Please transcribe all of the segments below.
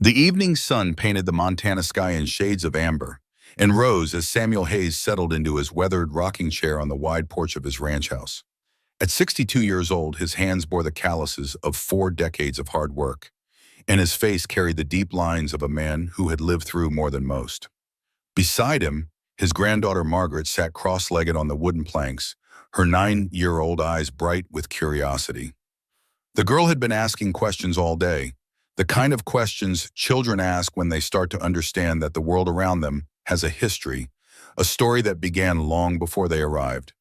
The evening sun painted the Montana sky in shades of amber and rose as Samuel Hayes settled into his weathered rocking chair on the wide porch of his ranch house. At 62 years old, his hands bore the calluses of 4 decades of hard work, and his face carried the deep lines of a man who had lived through more than most. Beside him, his granddaughter Margaret sat cross-legged on the wooden planks, her 9-year-old eyes bright with curiosity. The girl had been asking questions all day, the kind of questions children ask when they start to understand that the world around them has a history, a story that began long before they arrived.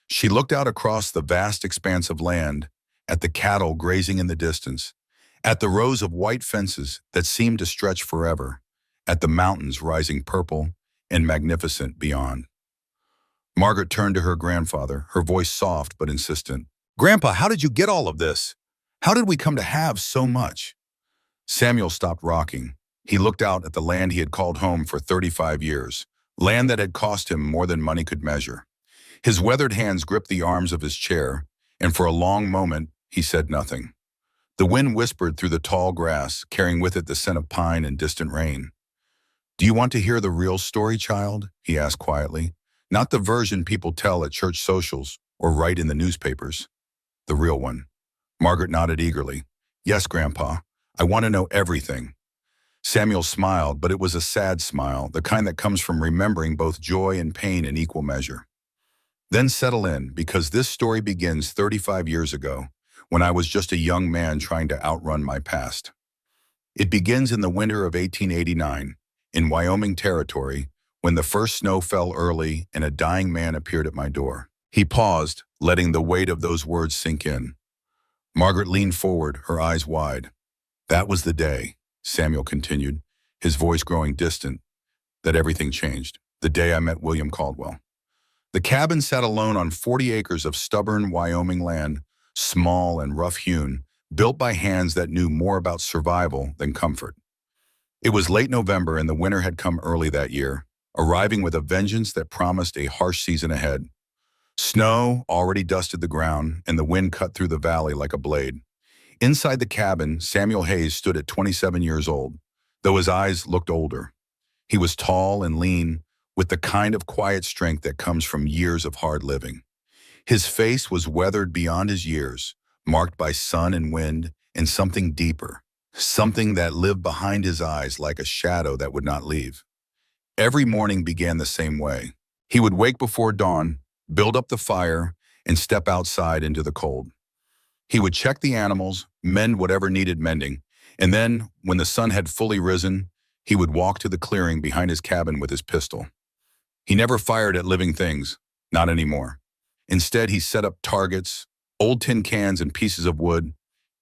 She looked out across the vast expanse of land, at the cattle grazing in the distance, at the rows of white fences that seemed to stretch forever, at the mountains rising purple and magnificent beyond. Margaret turned to her grandfather, her voice soft but insistent. "Grandpa, how did you get all of this? How did we come to have so much?" Samuel stopped rocking. He looked out at the land he had called home for 35 years, land that had cost him more than money could measure. His weathered hands gripped the arms of his chair, and for a long moment, he said nothing. The wind whispered through the tall grass, carrying with it the scent of pine and distant rain. "Do you want to hear the real story, child?" he asked quietly. "Not the version people tell at church socials or write in the newspapers. The real one." Margaret nodded eagerly. "Yes, Grandpa. I want to know everything." Samuel smiled, but it was a sad smile, the kind that comes from remembering both joy and pain in equal measure. "Then settle in, because this story begins 35 years ago, when I was just a young man trying to outrun my past. It begins in the winter of 1889, in Wyoming Territory, when the first snow fell early and a dying man appeared at my door." He paused, letting the weight of those words sink in. Margaret leaned forward, her eyes wide. "That was the day," Samuel continued, his voice growing distant, "that everything changed. The day I met William Caldwell. The cabin sat alone on 40 acres of stubborn Wyoming land, small and rough-hewn, built by hands that knew more about survival than comfort. It was late November and the winter had come early that year, arriving with a vengeance that promised a harsh season ahead. Snow already dusted the ground, and the wind cut through the valley like a blade. Inside the cabin, Samuel Hayes stood at 27 years old, though his eyes looked older. He was tall and lean, with the kind of quiet strength that comes from years of hard living. His face was weathered beyond his years, marked by sun and wind, and something deeper, something that lived behind his eyes like a shadow that would not leave. Every morning began the same way. He would wake before dawn, build up the fire, and step outside into the cold. He would check the animals, mend whatever needed mending, and then, when the sun had fully risen, he would walk to the clearing behind his cabin with his pistol. He never fired at living things, not anymore. Instead, he set up targets, old tin cans and pieces of wood,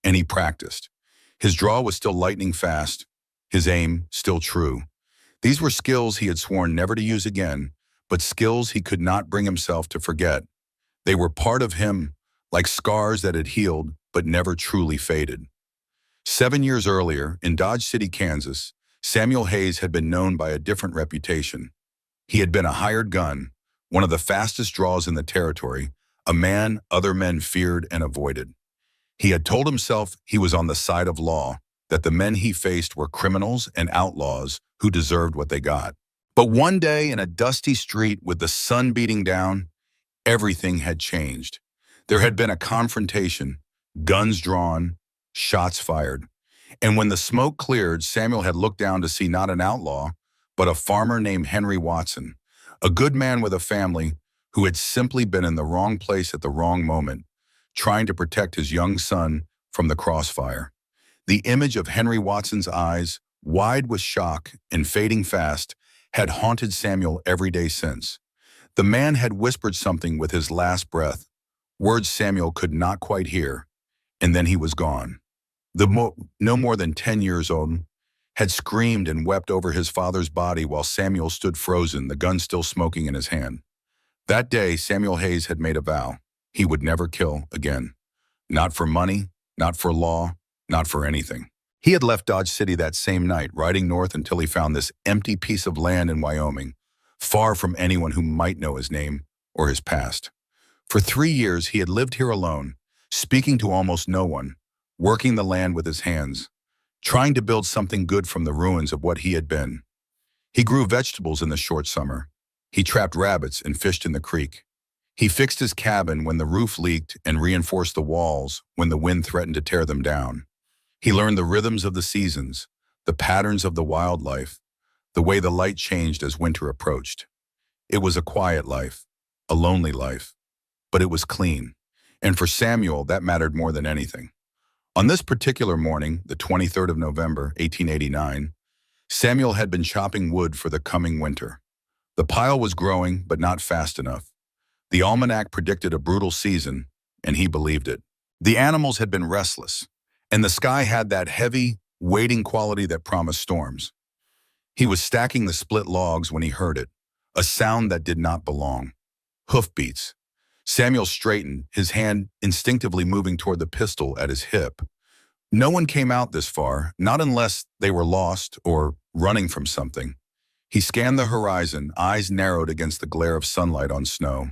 and he practiced. His draw was still lightning fast, his aim still true. These were skills he had sworn never to use again, but skills he could not bring himself to forget. They were part of him, like scars that had healed but never truly faded. 7 years earlier, in Dodge City, Kansas, Samuel Hayes had been known by a different reputation. He had been a hired gun, one of the fastest draws in the territory, a man other men feared and avoided. He had told himself he was on the side of law, that the men he faced were criminals and outlaws who deserved what they got. But one day in a dusty street with the sun beating down, everything had changed. There had been a confrontation, guns drawn, shots fired. And when the smoke cleared, Samuel had looked down to see not an outlaw, but a farmer named Henry Watson, a good man with a family who had simply been in the wrong place at the wrong moment, trying to protect his young son from the crossfire. The image of Henry Watson's eyes, wide with shock and fading fast, had haunted Samuel every day since. The man had whispered something with his last breath, words Samuel could not quite hear, and then he was gone. No more than 10 years old, had screamed and wept over his father's body while Samuel stood frozen, the gun still smoking in his hand. That day, Samuel Hayes had made a vow. He would never kill again. Not for money, not for law, not for anything. He had left Dodge City that same night, riding north until he found this empty piece of land in Wyoming, far from anyone who might know his name or his past. For 3 years, he had lived here alone, speaking to almost no one, working the land with his hands, trying to build something good from the ruins of what he had been. He grew vegetables in the short summer. He trapped rabbits and fished in the creek. He fixed his cabin when the roof leaked and reinforced the walls when the wind threatened to tear them down. He learned the rhythms of the seasons, the patterns of the wildlife, the way the light changed as winter approached. It was a quiet life, a lonely life, but it was clean. And for Samuel, that mattered more than anything. On this particular morning, the 23rd of November, 1889, Samuel had been chopping wood for the coming winter. The pile was growing, but not fast enough. The almanac predicted a brutal season, and he believed it. The animals had been restless, and the sky had that heavy, waiting quality that promised storms. He was stacking the split logs when he heard it, a sound that did not belong. Hoofbeats. Samuel straightened, his hand instinctively moving toward the pistol at his hip. No one came out this far, not unless they were lost or running from something. He scanned the horizon, eyes narrowed against the glare of sunlight on snow.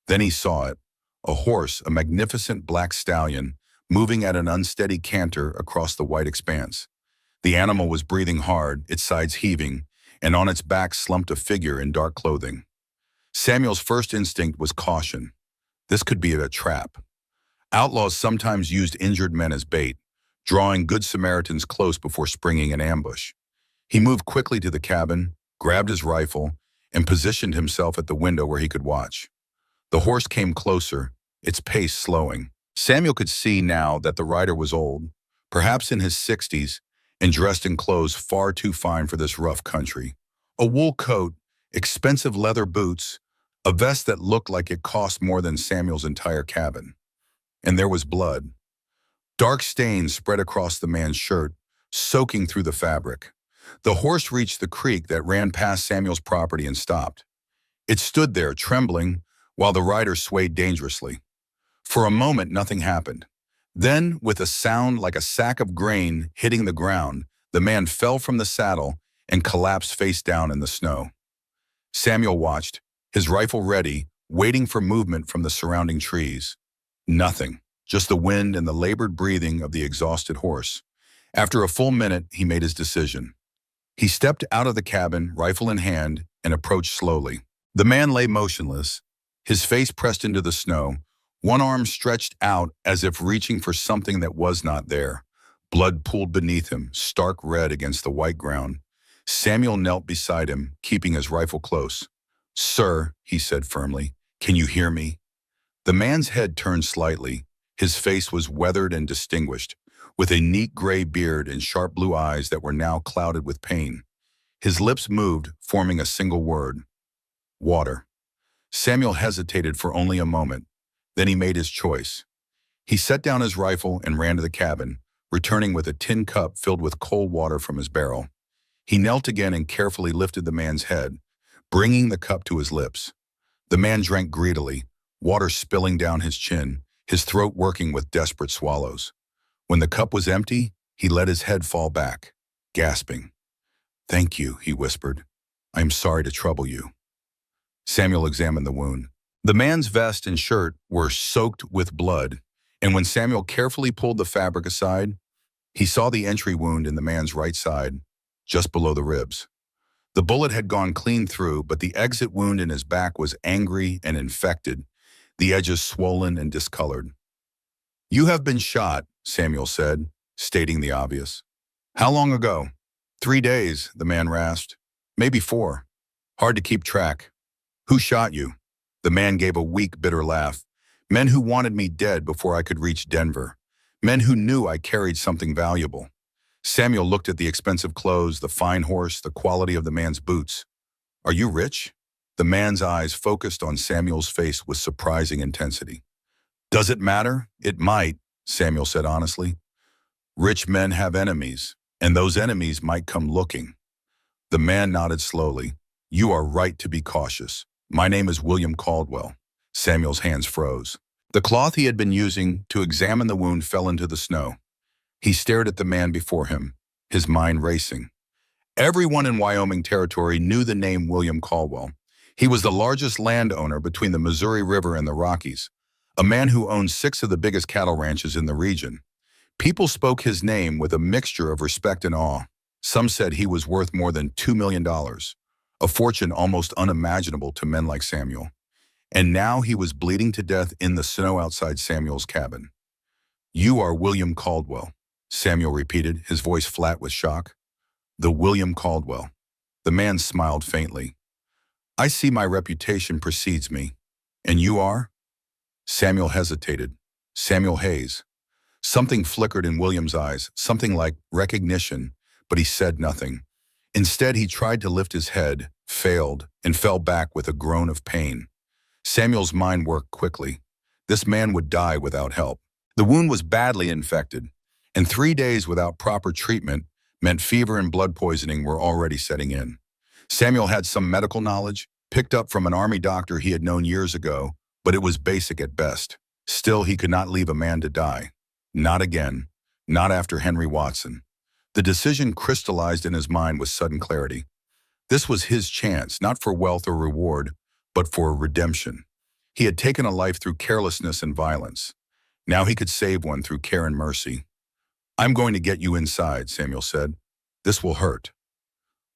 Then he saw it, a horse, a magnificent black stallion, moving at an unsteady canter across the white expanse. The animal was breathing hard, its sides heaving, and on its back slumped a figure in dark clothing. Samuel's first instinct was caution. This could be a trap. Outlaws sometimes used injured men as bait, drawing good Samaritans close before springing an ambush. He moved quickly to the cabin, grabbed his rifle, and positioned himself at the window where he could watch. The horse came closer, its pace slowing. Samuel could see now that the rider was old, perhaps in his 60s, and dressed in clothes far too fine for this rough country. A wool coat, expensive leather boots, a vest that looked like it cost more than Samuel's entire cabin. And there was blood. Dark stains spread across the man's shirt, soaking through the fabric. The horse reached the creek that ran past Samuel's property and stopped. It stood there, trembling, while the rider swayed dangerously. For a moment, nothing happened. Then, with a sound like a sack of grain hitting the ground, the man fell from the saddle and collapsed face down in the snow. Samuel watched, his rifle ready, waiting for movement from the surrounding trees. Nothing, just the wind and the labored breathing of the exhausted horse. After a full minute, he made his decision. He stepped out of the cabin, rifle in hand, and approached slowly. The man lay motionless, his face pressed into the snow, one arm stretched out as if reaching for something that was not there. Blood pooled beneath him, stark red against the white ground. Samuel knelt beside him, keeping his rifle close. "Sir," he said firmly, "can you hear me?" The man's head turned slightly. His face was weathered and distinguished, with a neat gray beard and sharp blue eyes that were now clouded with pain. His lips moved, forming a single word. Water. Samuel hesitated for only a moment. Then he made his choice. He set down his rifle and ran to the cabin, returning with a tin cup filled with cold water from his barrel. He knelt again and carefully lifted the man's head, bringing the cup to his lips. The man drank greedily, water spilling down his chin, his throat working with desperate swallows. When the cup was empty, he let his head fall back, gasping. "Thank you," he whispered. "I am sorry to trouble you." Samuel examined the wound. The man's vest and shirt were soaked with blood, and when Samuel carefully pulled the fabric aside, he saw the entry wound in the man's right side, just below the ribs. The bullet had gone clean through, but the exit wound in his back was angry and infected, the edges swollen and discolored. "You have been shot," Samuel said, stating the obvious. "How long ago?" "3 days," the man rasped. "Maybe 4. Hard to keep track." "Who shot you?" The man gave a weak, bitter laugh. "Men who wanted me dead before I could reach Denver. Men who knew I carried something valuable." Samuel looked at the expensive clothes, the fine horse, the quality of the man's boots. "Are you rich?" The man's eyes focused on Samuel's face with surprising intensity. "Does it matter? It might," Samuel said honestly. "Rich men have enemies, and those enemies might come looking." The man nodded slowly. "You are right to be cautious. My name is William Caldwell." Samuel's hands froze. The cloth he had been using to examine the wound fell into the snow. He stared at the man before him, his mind racing. Everyone in Wyoming Territory knew the name William Caldwell. He was the largest landowner between the Missouri River and the Rockies, a man who owned 6 of the biggest cattle ranches in the region. People spoke his name with a mixture of respect and awe. Some said he was worth more than $2 million, a fortune almost unimaginable to men like Samuel. And now he was bleeding to death in the snow outside Samuel's cabin. "You are William Caldwell," Samuel repeated, his voice flat with shock. "The William Caldwell." The man smiled faintly. "I see my reputation precedes me. And you are?" Samuel hesitated. "Samuel Hayes." Something flickered in William's eyes, something like recognition, but he said nothing. Instead, he tried to lift his head, failed, and fell back with a groan of pain. Samuel's mind worked quickly. This man would die without help. The wound was badly infected, and 3 days without proper treatment meant fever and blood poisoning were already setting in. Samuel had some medical knowledge, picked up from an army doctor he had known years ago, but it was basic at best. Still, he could not leave a man to die. Not again. Not after Henry Watson. The decision crystallized in his mind with sudden clarity. This was his chance, not for wealth or reward, but for redemption. He had taken a life through carelessness and violence. Now he could save one through care and mercy. "I'm going to get you inside," Samuel said. "This will hurt."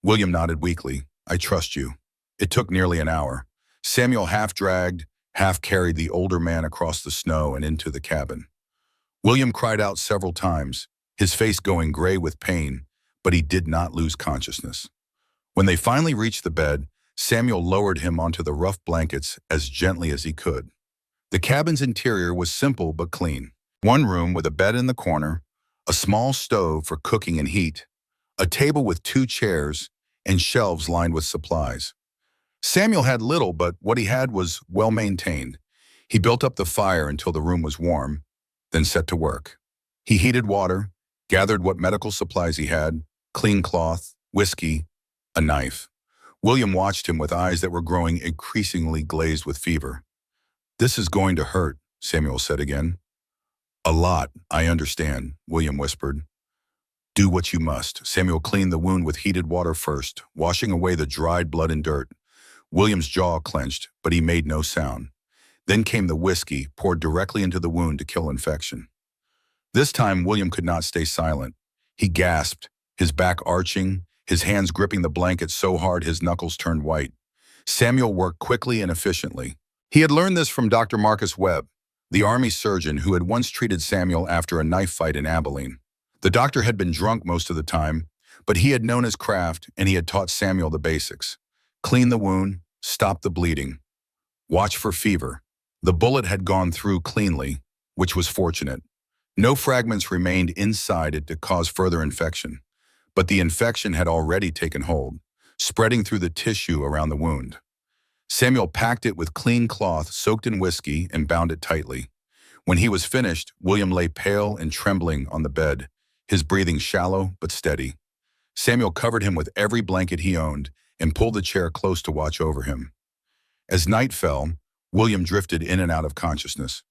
William nodded weakly. "I trust you." It took nearly an hour. Samuel half dragged, half carried the older man across the snow and into the cabin. William cried out several times, his face going gray with pain, but he did not lose consciousness. When they finally reached the bed, Samuel lowered him onto the rough blankets as gently as he could. The cabin's interior was simple but clean. One room with a bed in the corner, a small stove for cooking and heat, a table with 2 chairs, and shelves lined with supplies. Samuel had little, but what he had was well maintained. He built up the fire until the room was warm, then set to work. He heated water, gathered what medical supplies he had, clean cloth, whiskey, a knife. William watched him with eyes that were growing increasingly glazed with fever. "This is going to hurt," Samuel said again. "A lot, I understand," William whispered. "Do what you must." Samuel cleaned the wound with heated water first, washing away the dried blood and dirt. William's jaw clenched, but he made no sound. Then came the whiskey, poured directly into the wound to kill infection. This time, William could not stay silent. He gasped, his back arching, his hands gripping the blanket so hard his knuckles turned white. Samuel worked quickly and efficiently. He had learned this from Dr. Marcus Webb, the Army surgeon who had once treated Samuel after a knife fight in Abilene. The doctor had been drunk most of the time, but he had known his craft and he had taught Samuel the basics. Clean the wound, stop the bleeding. Watch for fever. The bullet had gone through cleanly, which was fortunate. No fragments remained inside it to cause further infection, but the infection had already taken hold, spreading through the tissue around the wound. Samuel packed it with clean cloth soaked in whiskey and bound it tightly. When he was finished, William lay pale and trembling on the bed, his breathing shallow but steady. Samuel covered him with every blanket he owned and pulled the chair close to watch over him. As night fell, William drifted in and out of consciousness.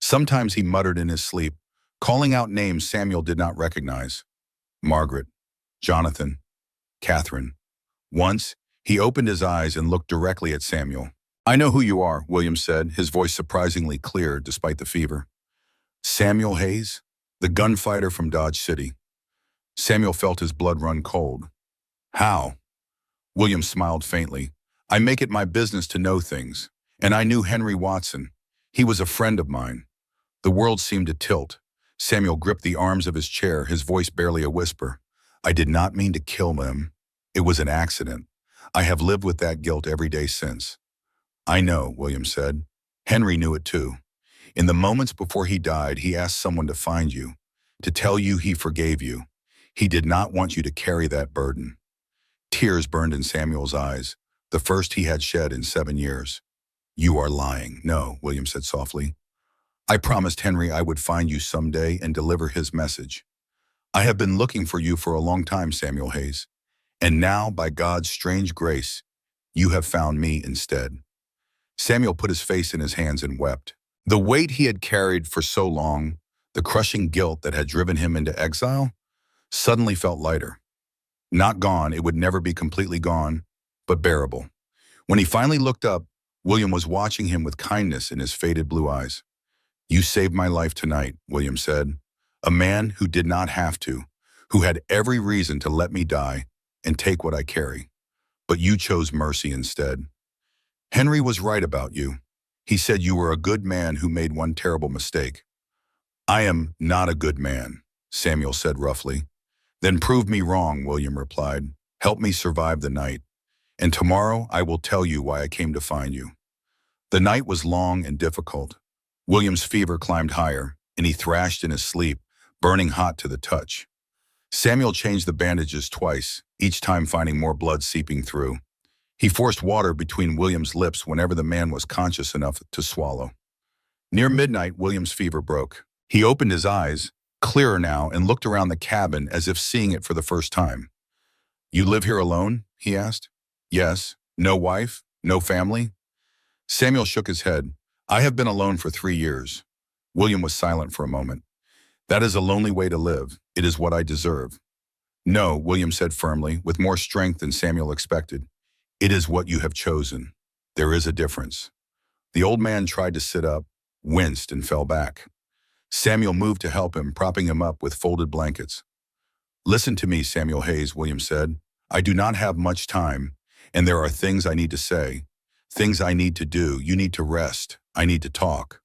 Sometimes he muttered in his sleep, calling out names Samuel did not recognize. Margaret, Jonathan, Catherine. Once, he opened his eyes and looked directly at Samuel. "I know who you are," William said, his voice surprisingly clear despite the fever. "Samuel Hayes, the gunfighter from Dodge City." Samuel felt his blood run cold. "How?" William smiled faintly. "I make it my business to know things. And I knew Henry Watson. He was a friend of mine." The world seemed to tilt. Samuel gripped the arms of his chair, his voice barely a whisper. "I did not mean to kill him. It was an accident. I have lived with that guilt every day since." "I know," William said. "Henry knew it too. In the moments before he died, he asked someone to find you, to tell you he forgave you. He did not want you to carry that burden." Tears burned in Samuel's eyes, the first he had shed in 7 years. "You are lying." "No," William said softly. "I promised Henry I would find you someday and deliver his message. I have been looking for you for a long time, Samuel Hayes. And now, by God's strange grace, you have found me instead." Samuel put his face in his hands and wept. The weight he had carried for so long, the crushing guilt that had driven him into exile, suddenly felt lighter. Not gone, it would never be completely gone, but bearable. When he finally looked up, William was watching him with kindness in his faded blue eyes. "You saved my life tonight," William said. A man who did not have to, who had every reason to let me die and take what I carry. But you chose mercy instead. Henry was right about you. He said you were a good man who made one terrible mistake. I am not a good man, Samuel said roughly. Then prove me wrong, William replied. Help me survive the night, and tomorrow I will tell you why I came to find you. The night was long and difficult. William's fever climbed higher, and he thrashed in his sleep, burning hot to the touch. Samuel changed the bandages twice, each time finding more blood seeping through. He forced water between William's lips whenever the man was conscious enough to swallow. Near midnight, William's fever broke. He opened his eyes, clearer now, and looked around the cabin as if seeing it for the first time. You live here alone? He asked. Yes. No wife? No family? Samuel shook his head. I have been alone for 3 years. William was silent for a moment. That is a lonely way to live. It is what I deserve. No, William said firmly, with more strength than Samuel expected. It is what you have chosen. There is a difference. The old man tried to sit up, winced, and fell back. Samuel moved to help him, propping him up with folded blankets. Listen to me, Samuel Hayes, William said. I do not have much time, and there are things I need to say, things I need to do. You need to rest. I need to talk.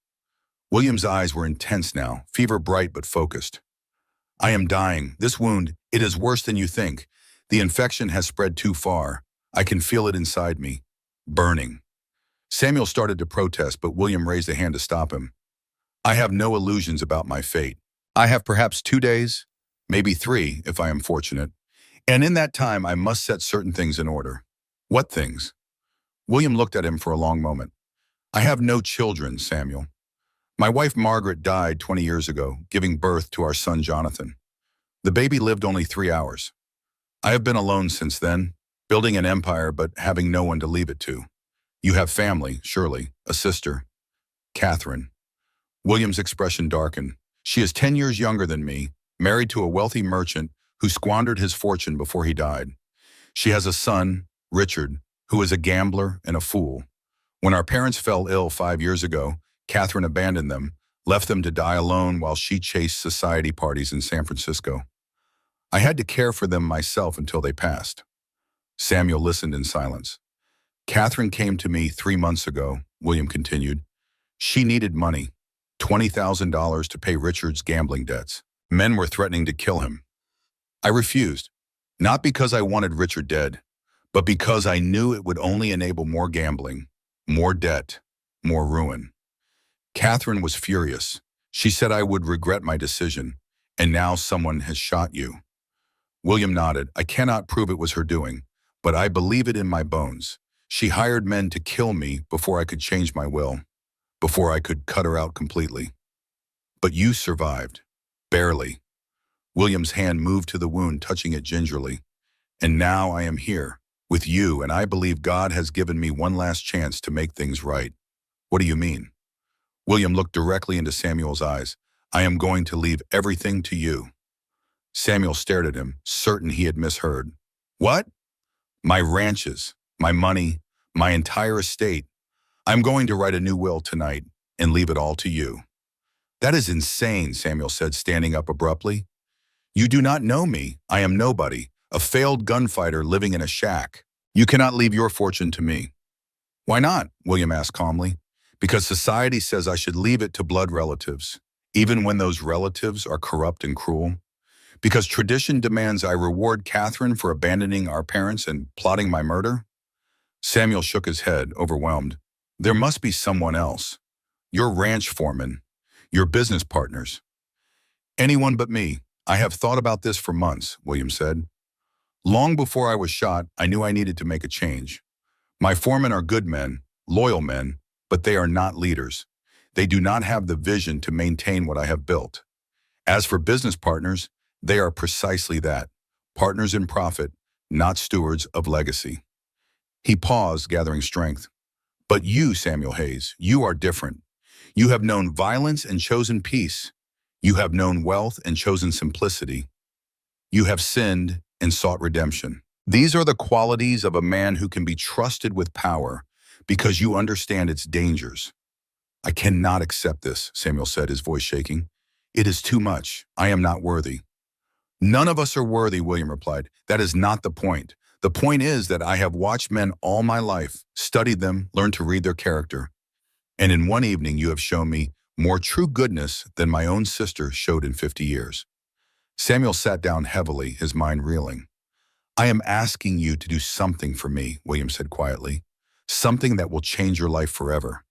William's eyes were intense now, fever bright but focused. I am dying. This wound, it is worse than you think. The infection has spread too far. I can feel it inside me, burning. Samuel started to protest, but William raised a hand to stop him. I have no illusions about my fate. I have perhaps 2 days, maybe 3 if I am fortunate. And in that time, I must set certain things in order. What things? William looked at him for a long moment. I have no children, Samuel. My wife Margaret died 20 years ago, giving birth to our son Jonathan. The baby lived only 3 hours. I have been alone since then, building an empire but having no one to leave it to. You have family, surely, a sister. Catherine. William's expression darkened. She is 10 years younger than me, married to a wealthy merchant who squandered his fortune before he died. She has a son, Richard, who is a gambler and a fool. When our parents fell ill 5 years ago, Catherine abandoned them, left them to die alone while she chased society parties in San Francisco. I had to care for them myself until they passed. Samuel listened in silence. Catherine came to me 3 months ago, William continued. She needed money, $20,000 to pay Richard's gambling debts. Men were threatening to kill him. I refused, not because I wanted Richard dead, but because I knew it would only enable more gambling, more debt, more ruin. Catherine was furious. She said I would regret my decision, and now someone has shot you. William nodded. I cannot prove it was her doing, but I believe it in my bones. She hired men to kill me before I could change my will, before I could cut her out completely. But you survived. Barely. William's hand moved to the wound, touching it gingerly. And now I am here, with you, and I believe God has given me one last chance to make things right. What do you mean? William looked directly into Samuel's eyes. I am going to leave everything to you. Samuel stared at him, certain he had misheard. What? My ranches, my money, my entire estate. I'm going to write a new will tonight and leave it all to you. That is insane, Samuel said, standing up abruptly. You do not know me. I am nobody, a failed gunfighter living in a shack. You cannot leave your fortune to me. Why not? William asked calmly. Because society says I should leave it to blood relatives, even when those relatives are corrupt and cruel. Because tradition demands I reward Catherine for abandoning our parents and plotting my murder. Samuel shook his head, overwhelmed. There must be someone else. Your ranch foreman, your business partners. Anyone but me. I have thought about this for months, William said. Long before I was shot, I knew I needed to make a change. My foremen are good men, loyal men, but they are not leaders. They do not have the vision to maintain what I have built. As for business partners, they are precisely that, partners in profit, not stewards of legacy. He paused, gathering strength. But you, Samuel Hayes, you are different. You have known violence and chosen peace. You have known wealth and chosen simplicity. You have sinned and sought redemption. These are the qualities of a man who can be trusted with power because you understand its dangers. I cannot accept this, Samuel said, his voice shaking. It is too much. I am not worthy. None of us are worthy, William replied. That is not the point. The point is that I have watched men all my life, studied them, learned to read their character. And in one evening you have shown me more true goodness than my own sister showed in 50 years. Samuel sat down heavily, his mind reeling. I am asking you to do something for me, William said quietly. Something that will change your life forever.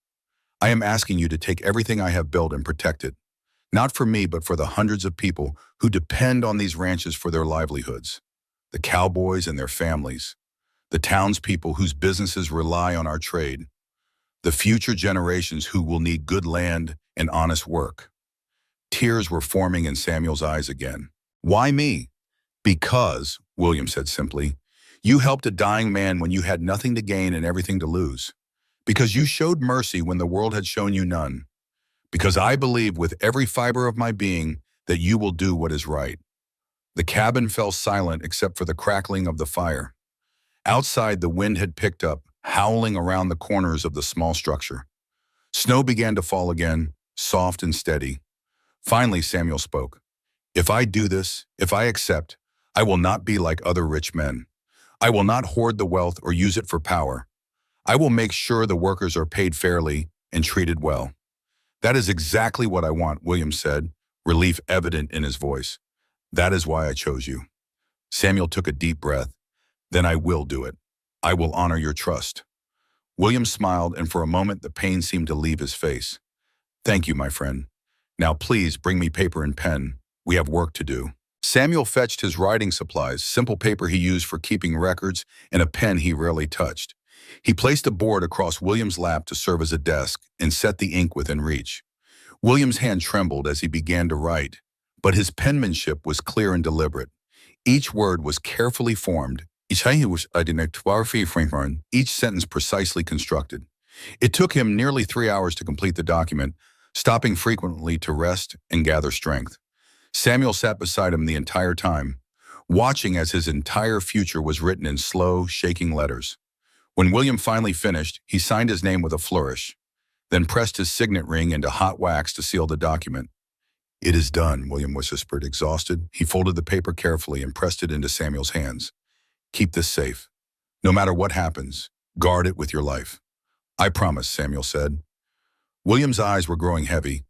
I am asking you to take everything I have built and protect it. Not for me, but for the hundreds of people who depend on these ranches for their livelihoods. The cowboys and their families. The townspeople whose businesses rely on our trade. The future generations who will need good land and honest work. Tears were forming in Samuel's eyes again. Why me? Because, William said simply, you helped a dying man when you had nothing to gain and everything to lose. Because you showed mercy when the world had shown you none. Because I believe with every fiber of my being that you will do what is right. The cabin fell silent except for the crackling of the fire. Outside, the wind had picked up, howling around the corners of the small structure. Snow began to fall again, soft and steady. Finally, Samuel spoke. If I do this, if I accept, I will not be like other rich men. I will not hoard the wealth or use it for power. I will make sure the workers are paid fairly and treated well. That is exactly what I want, William said, relief evident in his voice. That is why I chose you. Samuel took a deep breath. Then I will do it. I will honor your trust. William smiled, and for a moment the pain seemed to leave his face. Thank you, my friend. Now please bring me paper and pen. We have work to do. Samuel fetched his writing supplies, simple paper he used for keeping records, and a pen he rarely touched. He placed a board across William's lap to serve as a desk and set the ink within reach. William's hand trembled as he began to write, but his penmanship was clear and deliberate. Each word was carefully formed, each sentence precisely constructed. It took him nearly 3 hours to complete the document, stopping frequently to rest and gather strength. Samuel sat beside him the entire time, watching as his entire future was written in slow, shaking letters. When William finally finished, he signed his name with a flourish, then pressed his signet ring into hot wax to seal the document. It is done, William whispered, exhausted. He folded the paper carefully and pressed it into Samuel's hands. Keep this safe. No matter what happens, guard it with your life. I promise, Samuel said. William's eyes were growing heavy.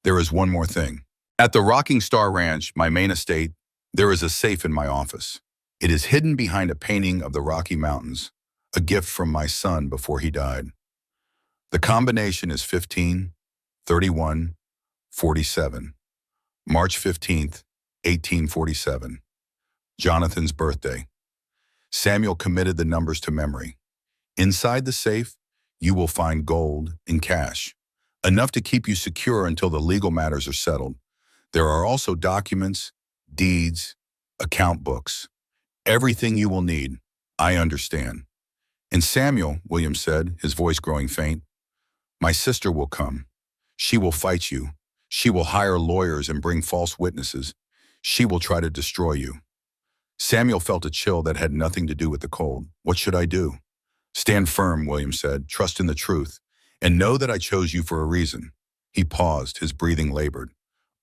There is one more thing. At the Rocking Star Ranch, my main estate, there is a safe in my office. It is hidden behind a painting of the Rocky Mountains, a gift from my son before he died. The combination is 15, 31, 47. March 15th, 1847. Jonathan's birthday. Samuel committed the numbers to memory. Inside the safe, you will find gold and cash, enough to keep you secure until the legal matters are settled. There are also documents, deeds, account books, everything you will need. I understand. And Samuel, William said, his voice growing faint, my sister will come. She will fight you. She will hire lawyers and bring false witnesses. She will try to destroy you. Samuel felt a chill that had nothing to do with the cold. What should I do? Stand firm, William said. Trust in the truth, and know that I chose you for a reason. He paused, his breathing labored.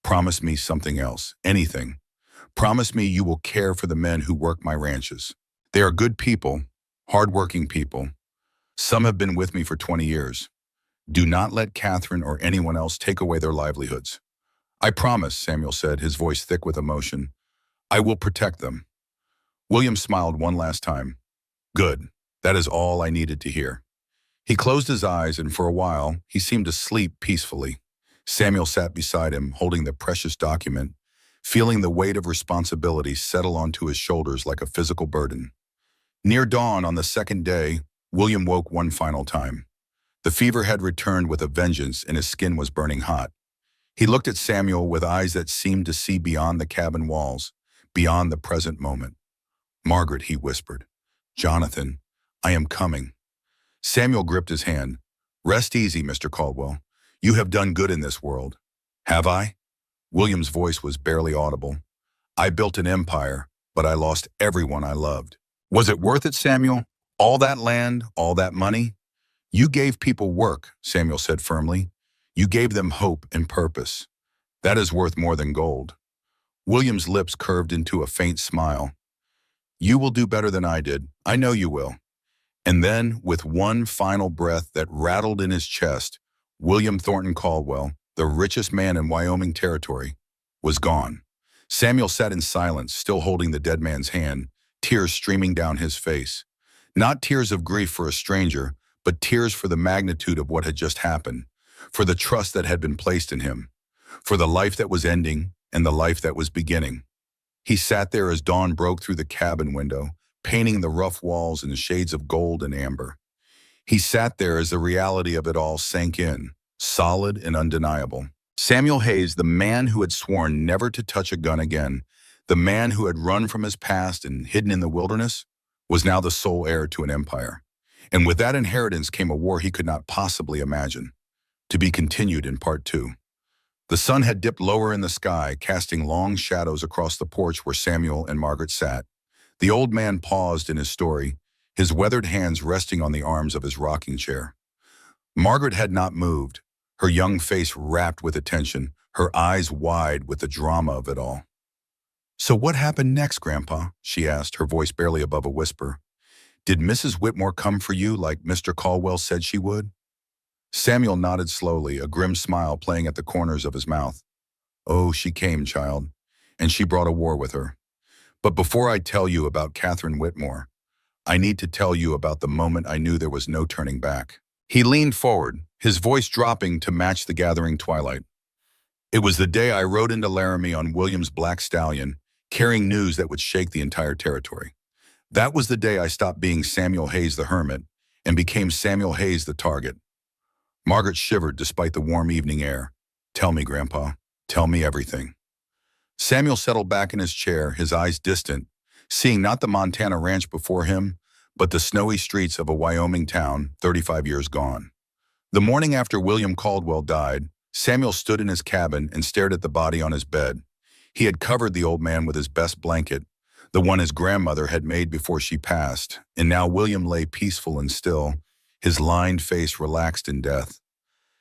Promise me something else, anything. Promise me you will care for the men who work my ranches. They are good people, hardworking people. Some have been with me for 20 years. Do not let Catherine or anyone else take away their livelihoods. I promise, Samuel said, his voice thick with emotion. I will protect them. William smiled one last time. Good. That is all I needed to hear. He closed his eyes, and for a while, he seemed to sleep peacefully. Samuel sat beside him, holding the precious document, feeling the weight of responsibility settle onto his shoulders like a physical burden. Near dawn on the second day, William woke one final time. The fever had returned with a vengeance, and his skin was burning hot. He looked at Samuel with eyes that seemed to see beyond the cabin walls, beyond the present moment. Margaret, he whispered. Jonathan, I am coming. Samuel gripped his hand. Rest easy, Mr. Caldwell. You have done good in this world. Have I? William's voice was barely audible. I built an empire, but I lost everyone I loved. Was it worth it, Samuel? All that land, all that money? You gave people work, Samuel said firmly. You gave them hope and purpose. That is worth more than gold. William's lips curved into a faint smile. You will do better than I did. I know you will. And then, with one final breath that rattled in his chest, William Thornton Caldwell, the richest man in Wyoming Territory, was gone. Samuel sat in silence, still holding the dead man's hand, tears streaming down his face. Not tears of grief for a stranger, but tears for the magnitude of what had just happened, for the trust that had been placed in him, for the life that was ending and the life that was beginning. He sat there as dawn broke through the cabin window, painting the rough walls in shades of gold and amber. He sat there as the reality of it all sank in, solid and undeniable. Samuel Hayes, the man who had sworn never to touch a gun again, the man who had run from his past and hidden in the wilderness, was now the sole heir to an empire. And with that inheritance came a war he could not possibly imagine, to be continued in part two. The sun had dipped lower in the sky, casting long shadows across the porch where Samuel and Margaret sat. The old man paused in his story, his weathered hands resting on the arms of his rocking chair. Margaret had not moved, her young face rapt with attention, her eyes wide with the drama of it all. "So what happened next, Grandpa?" she asked, her voice barely above a whisper. "Did Mrs. Whitmore come for you like Mr. Caldwell said she would?" Samuel nodded slowly, a grim smile playing at the corners of his mouth. "Oh, she came, child, and she brought a war with her. But before I tell you about Catherine Whitmore, I need to tell you about the moment I knew there was no turning back." He leaned forward, his voice dropping to match the gathering twilight. "It was the day I rode into Laramie on William's black stallion, carrying news that would shake the entire territory. That was the day I stopped being Samuel Hayes the hermit and became Samuel Hayes the target." Margaret shivered despite the warm evening air. "Tell me, Grandpa. Tell me everything." Samuel settled back in his chair, his eyes distant, seeing not the Montana ranch before him, but the snowy streets of a Wyoming town 35 years gone. The morning after William Caldwell died, Samuel stood in his cabin and stared at the body on his bed. He had covered the old man with his best blanket, the one his grandmother had made before she passed, and now William lay peaceful and still, his lined face relaxed in death.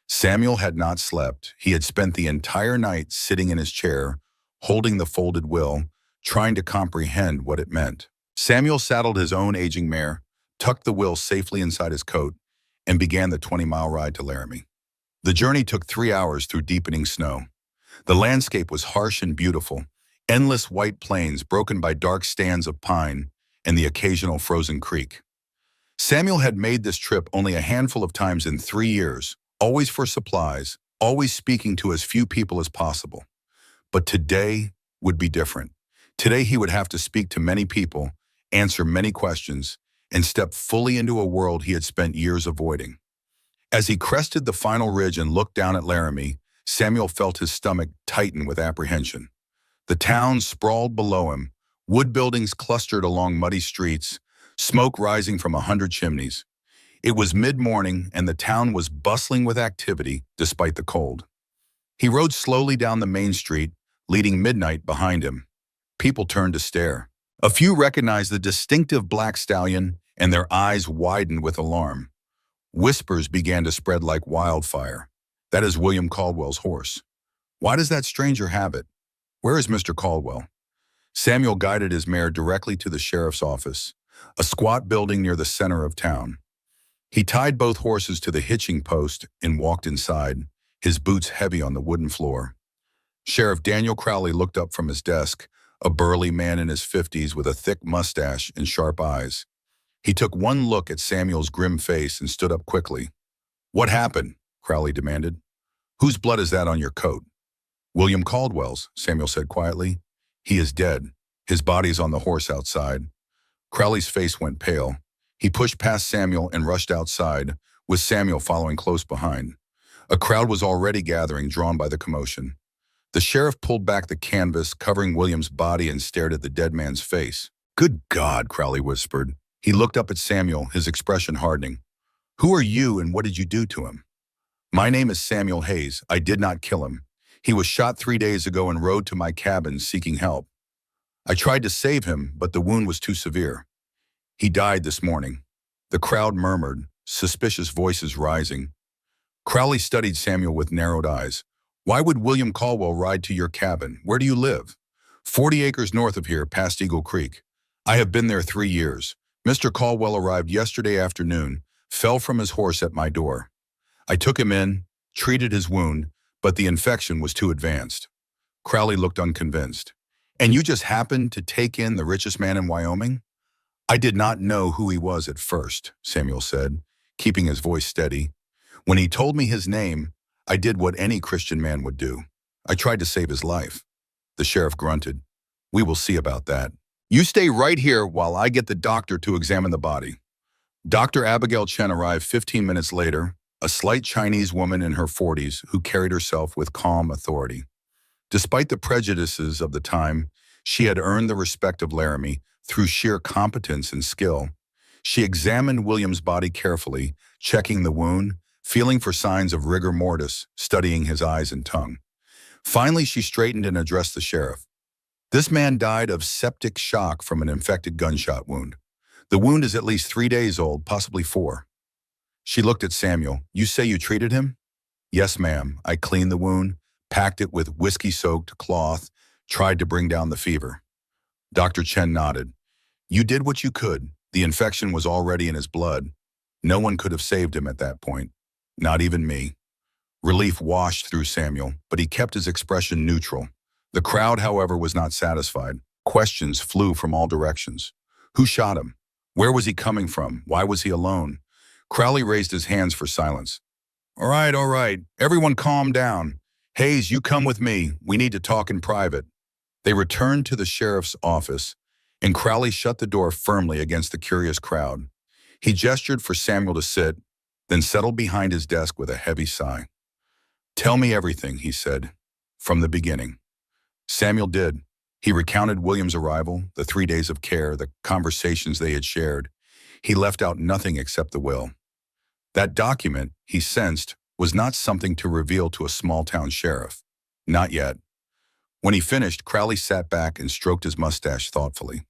Samuel had not slept. He had spent the entire night sitting in his chair, holding the folded will, trying to comprehend what it meant. Samuel saddled his own aging mare, tucked the will safely inside his coat, and began the 20-mile ride to Laramie. The journey took 3 hours through deepening snow. The landscape was harsh and beautiful, endless white plains broken by dark stands of pine and the occasional frozen creek. Samuel had made this trip only a handful of times in 3 years, always for supplies, always speaking to as few people as possible. But today would be different. Today he would have to speak to many people, answer many questions, and step fully into a world he had spent years avoiding. As he crested the final ridge and looked down at Laramie, Samuel felt his stomach tighten with apprehension. The town sprawled below him, wood buildings clustered along muddy streets, smoke rising from 100 chimneys. It was mid-morning, and the town was bustling with activity despite the cold. He rode slowly down the main street, leaving midnight behind him. People turned to stare. A few recognized the distinctive black stallion, and their eyes widened with alarm. Whispers began to spread like wildfire. "That is William Caldwell's horse. Why does that stranger have it? Where is Mr. Caldwell?" Samuel guided his mare directly to the sheriff's office, a squat building near the center of town. He tied both horses to the hitching post and walked inside, his boots heavy on the wooden floor. Sheriff Daniel Crowley looked up from his desk, a burly man in his 50s with a thick mustache and sharp eyes. He took one look at Samuel's grim face and stood up quickly. "What happened?" Crowley demanded. "Whose blood is that on your coat?" "William Caldwell's," Samuel said quietly. "He is dead. His body is on the horse outside." Crowley's face went pale. He pushed past Samuel and rushed outside, with Samuel following close behind. A crowd was already gathering, drawn by the commotion. The sheriff pulled back the canvas, covering William's body, and stared at the dead man's face. "Good God," Crowley whispered. He looked up at Samuel, his expression hardening. "Who are you and what did you do to him?" "My name is Samuel Hayes. I did not kill him. He was shot 3 days ago and rode to my cabin seeking help. I tried to save him, but the wound was too severe. He died this morning." The crowd murmured, suspicious voices rising. Crowley studied Samuel with narrowed eyes. Why would William Caldwell ride to your cabin? Where do you live? 40 acres north of here, past Eagle Creek. I have been there 3 years. Mr. Caldwell arrived yesterday afternoon, fell from his horse at my door. I took him in, treated his wound, but the infection was too advanced. Crowley looked unconvinced. And you just happened to take in the richest man in Wyoming? I did not know who he was at first, Samuel said, keeping his voice steady. When he told me his name, I did what any Christian man would do. I tried to save his life. The sheriff grunted. We will see about that. You stay right here while I get the doctor to examine the body. Dr. Abigail Chen arrived 15 minutes later, a slight Chinese woman in her 40s who carried herself with calm authority. Despite the prejudices of the time, she had earned the respect of Laramie through sheer competence and skill. She examined William's body carefully, checking the wound, feeling for signs of rigor mortis, studying his eyes and tongue. Finally, she straightened and addressed the sheriff. This man died of septic shock from an infected gunshot wound. The wound is at least 3 days old, possibly 4. She looked at Samuel. You say you treated him? Yes, ma'am. I cleaned the wound, packed it with whiskey-soaked cloth, tried to bring down the fever. Dr. Chen nodded. You did what you could. The infection was already in his blood. No one could have saved him at that point. Not even me. Relief washed through Samuel, but he kept his expression neutral. The crowd, however, was not satisfied. Questions flew from all directions. Who shot him? Where was he coming from? Why was he alone? Crowley raised his hands for silence. All right. Everyone calm down. Hayes, you come with me. We need to talk in private. They returned to the sheriff's office, and Crowley shut the door firmly against the curious crowd. He gestured for Samuel to sit, then settled behind his desk with a heavy sigh. Tell me everything, he said, from the beginning. Samuel did. He recounted William's arrival, the 3 days of care, the conversations they had shared. He left out nothing except the will. That document, he sensed, was not something to reveal to a small-town sheriff. Not yet. When he finished, Crowley sat back and stroked his mustache thoughtfully.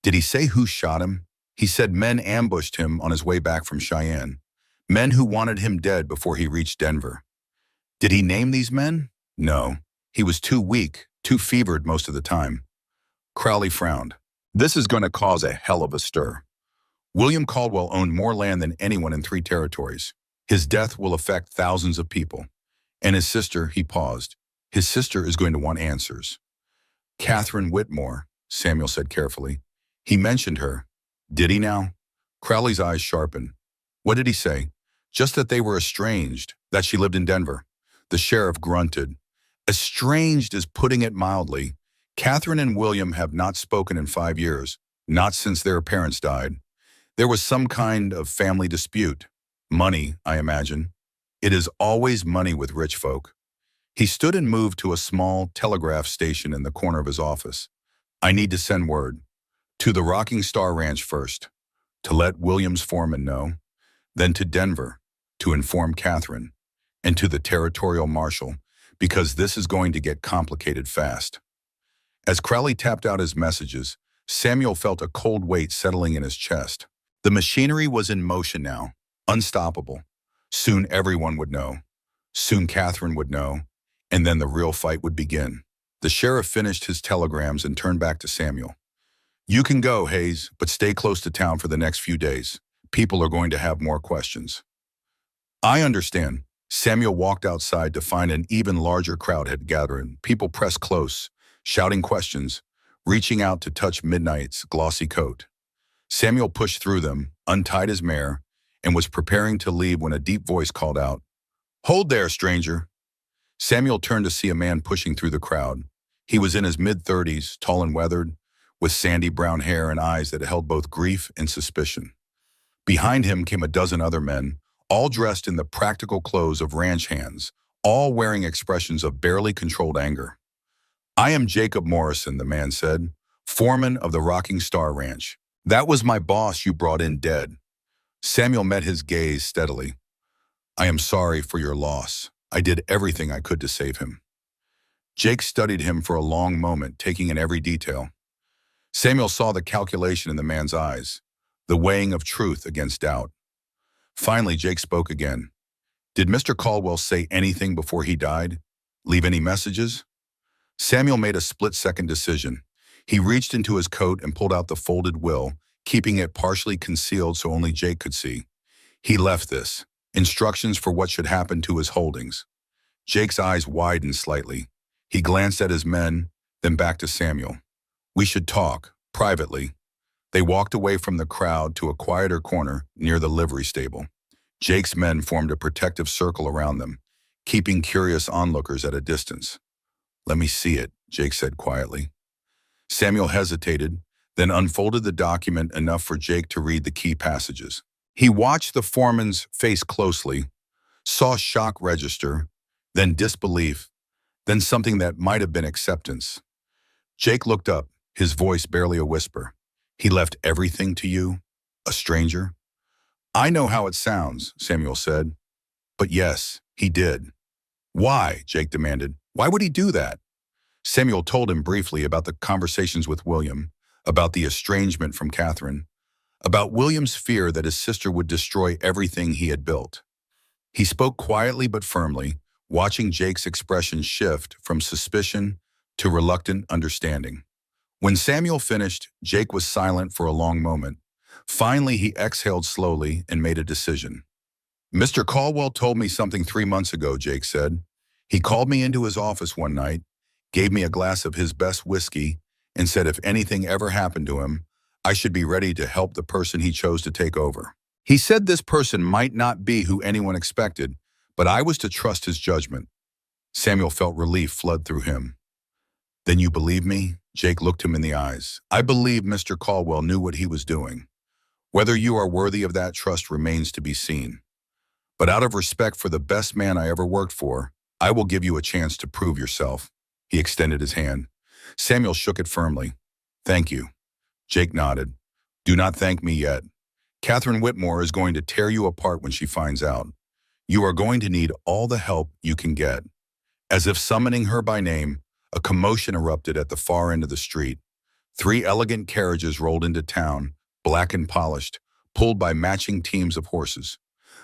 Did he say who shot him? He said men ambushed him on his way back from Cheyenne. Men who wanted him dead before he reached Denver. Did he name these men? No. He was too weak, too fevered most of the time. Crowley frowned. This is going to cause a hell of a stir. William Caldwell owned more land than anyone in 3 territories. His death will affect thousands of people. And his sister, he paused. His sister is going to want answers. Catherine Whitmore, Samuel said carefully. He mentioned her. Did he now? Crowley's eyes sharpened. What did he say? Just that they were estranged, that she lived in Denver. The sheriff grunted. Estranged is putting it mildly. Catherine and William have not spoken in 5 years, not since their parents died. There was some kind of family dispute. Money, I imagine. It is always money with rich folk. He stood and moved to a small telegraph station in the corner of his office. I need to send word. To the Rocking Star Ranch first, to let William's foreman know, then to Denver, to inform Catherine, and to the territorial marshal, because this is going to get complicated fast. As Crowley tapped out his messages, Samuel felt a cold weight settling in his chest. The machinery was in motion now, unstoppable. Soon everyone would know. Soon Catherine would know, and then the real fight would begin. The sheriff finished his telegrams and turned back to Samuel. You can go, Hayes, but stay close to town for the next few days. People are going to have more questions. I understand. Samuel walked outside to find an even larger crowd had gathered. People pressed close, shouting questions, reaching out to touch Midnight's glossy coat. Samuel pushed through them, untied his mare, and was preparing to leave when a deep voice called out, Hold there, stranger. Samuel turned to see a man pushing through the crowd. He was in his mid-30s, tall and weathered, with sandy brown hair and eyes that held both grief and suspicion. Behind him came a dozen other men, all dressed in the practical clothes of ranch hands, all wearing expressions of barely controlled anger. I am Jacob Morrison, the man said, foreman of the Rocking Star Ranch. That was my boss you brought in dead. Samuel met his gaze steadily. I am sorry for your loss. I did everything I could to save him. Jake studied him for a long moment, taking in every detail. Samuel saw the calculation in the man's eyes, the weighing of truth against doubt. Finally, Jake spoke again. Did Mr. Caldwell say anything before he died? Leave any messages? Samuel made a split-second decision. He reached into his coat and pulled out the folded will, keeping it partially concealed so only Jake could see. He left this. Instructions for what should happen to his holdings. Jake's eyes widened slightly. He glanced at his men, then back to Samuel. We should talk, privately. They walked away from the crowd to a quieter corner near the livery stable. Jake's men formed a protective circle around them, keeping curious onlookers at a distance. Let me see it, Jake said quietly. Samuel hesitated, then unfolded the document enough for Jake to read the key passages. He watched the foreman's face closely, saw shock register, then disbelief, then something that might have been acceptance. Jake looked up, his voice barely a whisper. He left everything to you? A stranger? I know how it sounds, Samuel said. But yes, he did. Why? Jake demanded. Why would he do that? Samuel told him briefly about the conversations with William, about the estrangement from Catherine, about William's fear that his sister would destroy everything he had built. He spoke quietly but firmly, watching Jake's expression shift from suspicion to reluctant understanding. When Samuel finished, Jake was silent for a long moment. Finally, he exhaled slowly and made a decision. Mr. Caldwell told me something 3 months ago, Jake said. He called me into his office one night, gave me a glass of his best whiskey, and said if anything ever happened to him, I should be ready to help the person he chose to take over. He said this person might not be who anyone expected, but I was to trust his judgment. Samuel felt relief flood through him. Then you believe me? Jake looked him in the eyes. I believe Mr. Caldwell knew what he was doing. Whether you are worthy of that trust remains to be seen. But out of respect for the best man I ever worked for, I will give you a chance to prove yourself. He extended his hand. Samuel shook it firmly. Thank you. Jake nodded. Do not thank me yet. Catherine Whitmore is going to tear you apart when she finds out. You are going to need all the help you can get. As if summoning her by name, a commotion erupted at the far end of the street. 3 elegant carriages rolled into town, black and polished, pulled by matching teams of horses.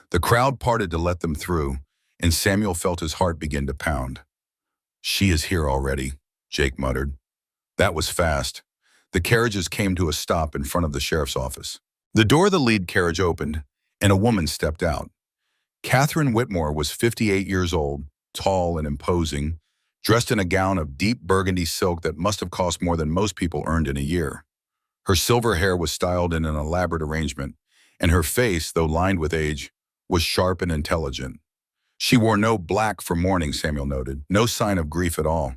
The crowd parted to let them through, and Samuel felt his heart begin to pound. She is here already, Jake muttered. That was fast. The carriages came to a stop in front of the sheriff's office. The door of the lead carriage opened, and a woman stepped out. Catherine Whitmore was 58 years old, tall and imposing, dressed in a gown of deep burgundy silk that must have cost more than most people earned in a year. Her silver hair was styled in an elaborate arrangement, and her face, though lined with age, was sharp and intelligent. She wore no black for mourning, Samuel noted, no sign of grief at all.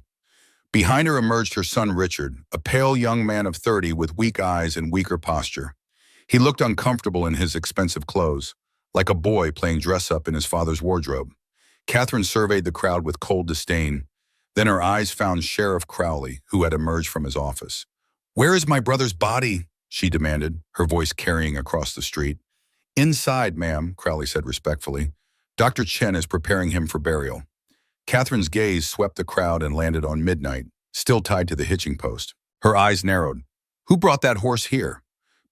Behind her emerged her son Richard, a pale young man of 30 with weak eyes and weaker posture. He looked uncomfortable in his expensive clothes, like a boy playing dress-up in his father's wardrobe. Catherine surveyed the crowd with cold disdain. Then her eyes found Sheriff Crowley, who had emerged from his office. "Where is my brother's body?" she demanded, her voice carrying across the street. "Inside, ma'am," Crowley said respectfully. "Dr. Chen is preparing him for burial." Catherine's gaze swept the crowd and landed on Midnight, still tied to the hitching post. Her eyes narrowed. "Who brought that horse here?"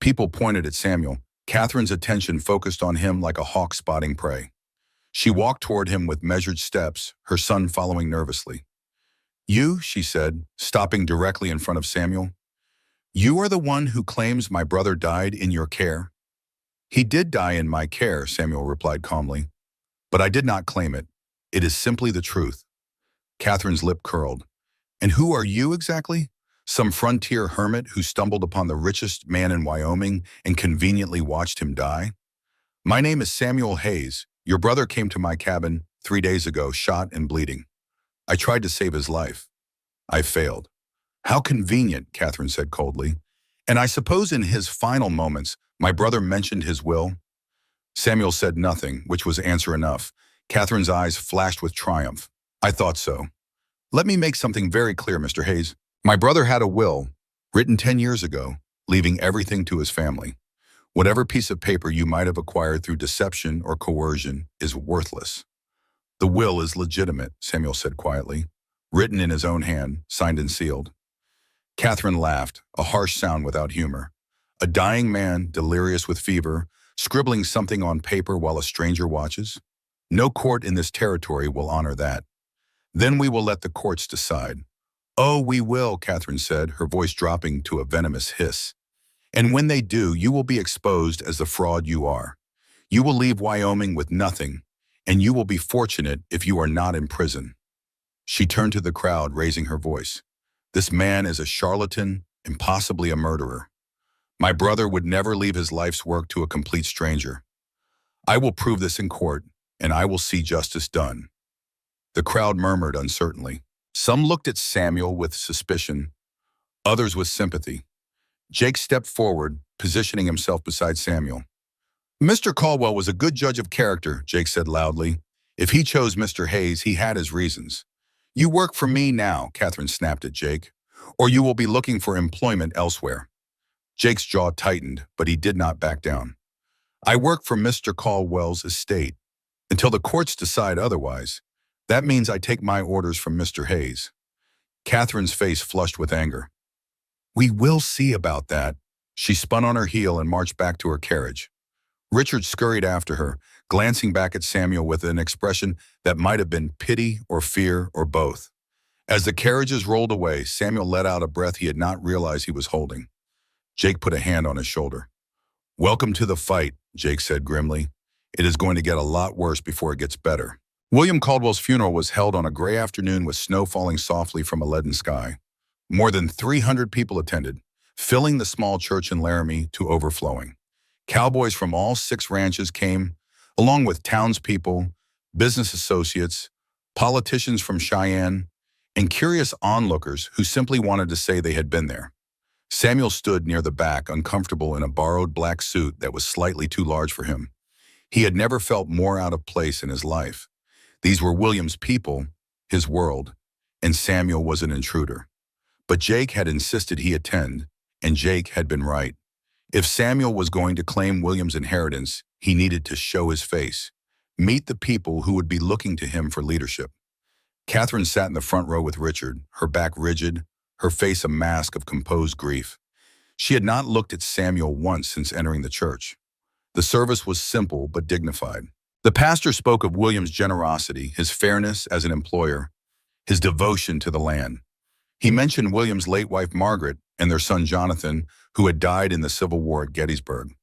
People pointed at Samuel. Catherine's attention focused on him like a hawk spotting prey. She walked toward him with measured steps, her son following nervously. "You," she said, stopping directly in front of Samuel. "You are the one who claims my brother died in your care?" "He did die in my care," Samuel replied calmly. "But I did not claim it. It is simply the truth." Catherine's lip curled. "And who are you exactly? Some frontier hermit who stumbled upon the richest man in Wyoming and conveniently watched him die?" "My name is Samuel Hayes. Your brother came to my cabin 3 days ago, shot and bleeding. I tried to save his life. I failed." "How convenient," Catherine said coldly. "And I suppose in his final moments, my brother mentioned his will?" Samuel said nothing, which was answer enough. Catherine's eyes flashed with triumph. "I thought so. Let me make something very clear, Mr. Hayes. My brother had a will, written 10 years ago, leaving everything to his family. Whatever piece of paper you might have acquired through deception or coercion is worthless." "The will is legitimate," Samuel said quietly, "written in his own hand, signed and sealed." Catherine laughed, a harsh sound without humor. "A dying man, delirious with fever, scribbling something on paper while a stranger watches? No court in this territory will honor that." Then we will let the courts decide. Oh, we will, Catherine said, her voice dropping to a venomous hiss. And when they do, you will be exposed as the fraud you are. You will leave Wyoming with nothing, and you will be fortunate if you are not in prison. She turned to the crowd, raising her voice. This man is a charlatan and possibly a murderer. My brother would never leave his life's work to a complete stranger. I will prove this in court, and I will see justice done. The crowd murmured uncertainly. Some looked at Samuel with suspicion, others with sympathy. Jake stepped forward, positioning himself beside Samuel. Mr. Caldwell was a good judge of character, Jake said loudly. If he chose Mr. Hayes, he had his reasons. You work for me now, Catherine snapped at Jake, or you will be looking for employment elsewhere. Jake's jaw tightened, but he did not back down. I work for Mr. Caldwell's estate. Until the courts decide otherwise, that means I take my orders from Mr. Hayes. Catherine's face flushed with anger. We will see about that. She spun on her heel and marched back to her carriage. Richard scurried after her, glancing back at Samuel with an expression that might have been pity or fear or both. As the carriages rolled away, Samuel let out a breath he had not realized he was holding. Jake put a hand on his shoulder. Welcome to the fight, Jake said grimly. It is going to get a lot worse before it gets better. William Caldwell's funeral was held on a gray afternoon with snow falling softly from a leaden sky. More than 300 people attended, filling the small church in Laramie to overflowing. Cowboys from all 6 ranches came, along with townspeople, business associates, politicians from Cheyenne, and curious onlookers who simply wanted to say they had been there. Samuel stood near the back, uncomfortable in a borrowed black suit that was slightly too large for him. He had never felt more out of place in his life. These were William's people, his world, and Samuel was an intruder. But Jake had insisted he attend, and Jake had been right. If Samuel was going to claim William's inheritance, he needed to show his face, meet the people who would be looking to him for leadership. Catherine sat in the front row with Richard, her back rigid, her face a mask of composed grief. She had not looked at Samuel once since entering the church. The service was simple but dignified. The pastor spoke of William's generosity, his fairness as an employer, his devotion to the land. He mentioned William's late wife Margaret and their son Jonathan, who had died in the Civil War at Gettysburg.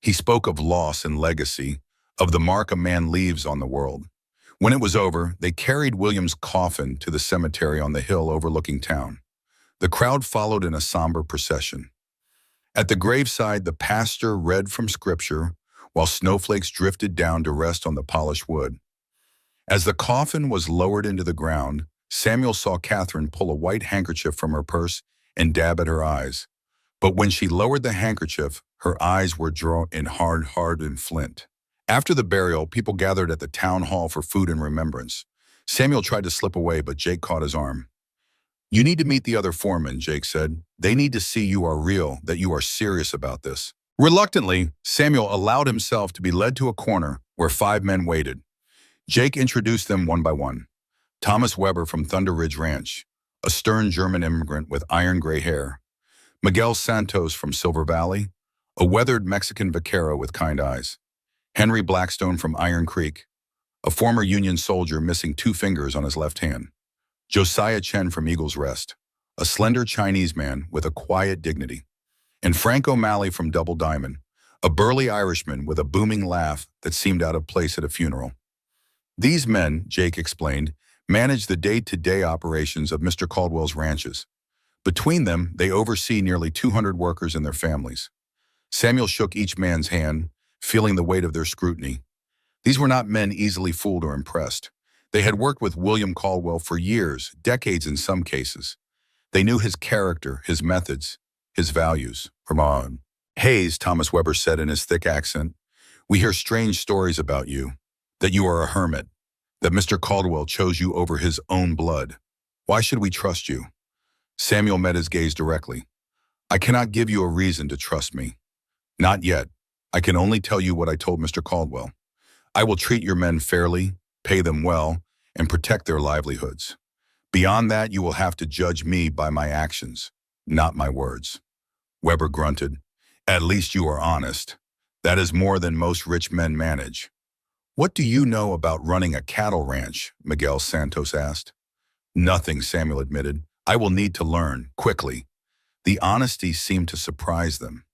He spoke of loss and legacy, of the mark a man leaves on the world. When it was over, they carried William's coffin to the cemetery on the hill overlooking town. The crowd followed in a somber procession. At the graveside, the pastor read from Scripture, while snowflakes drifted down to rest on the polished wood. As the coffin was lowered into the ground, Samuel saw Catherine pull a white handkerchief from her purse and dab at her eyes. But when she lowered the handkerchief, her eyes were drawn in hardened flint. After the burial, people gathered at the town hall for food and remembrance. Samuel tried to slip away, but Jake caught his arm. You need to meet the other foremen, Jake said. They need to see you are real, that you are serious about this. Reluctantly, Samuel allowed himself to be led to a corner where 5 men waited. Jake introduced them one by one. Thomas Weber from Thunder Ridge Ranch, a stern German immigrant with iron gray hair. Miguel Santos from Silver Valley, a weathered Mexican vaquero with kind eyes. Henry Blackstone from Iron Creek, a former Union soldier missing 2 fingers on his left hand. Josiah Chen from Eagle's Rest, a slender Chinese man with a quiet dignity. And Frank O'Malley from Double Diamond, a burly Irishman with a booming laugh that seemed out of place at a funeral. These men, Jake explained, manage the day-to-day operations of Mr. Caldwell's ranches. Between them, they oversee nearly 200 workers and their families. Samuel shook each man's hand, feeling the weight of their scrutiny. These were not men easily fooled or impressed. They had worked with William Caldwell for years, decades in some cases. They knew his character, his methods, his values. Come on. Hayes, Thomas Weber said in his thick accent, we hear strange stories about you, that you are a hermit, that Mr. Caldwell chose you over his own blood. Why should we trust you? Samuel met his gaze directly. I cannot give you a reason to trust me. Not yet. I can only tell you what I told Mr. Caldwell. I will treat your men fairly, pay them well, and protect their livelihoods. Beyond that, you will have to judge me by my actions, not my words. Weber grunted. At least you are honest. That is more than most rich men manage. What do you know about running a cattle ranch? Miguel Santos asked. Nothing, Samuel admitted. I will need to learn, quickly. The honesty seemed to surprise them.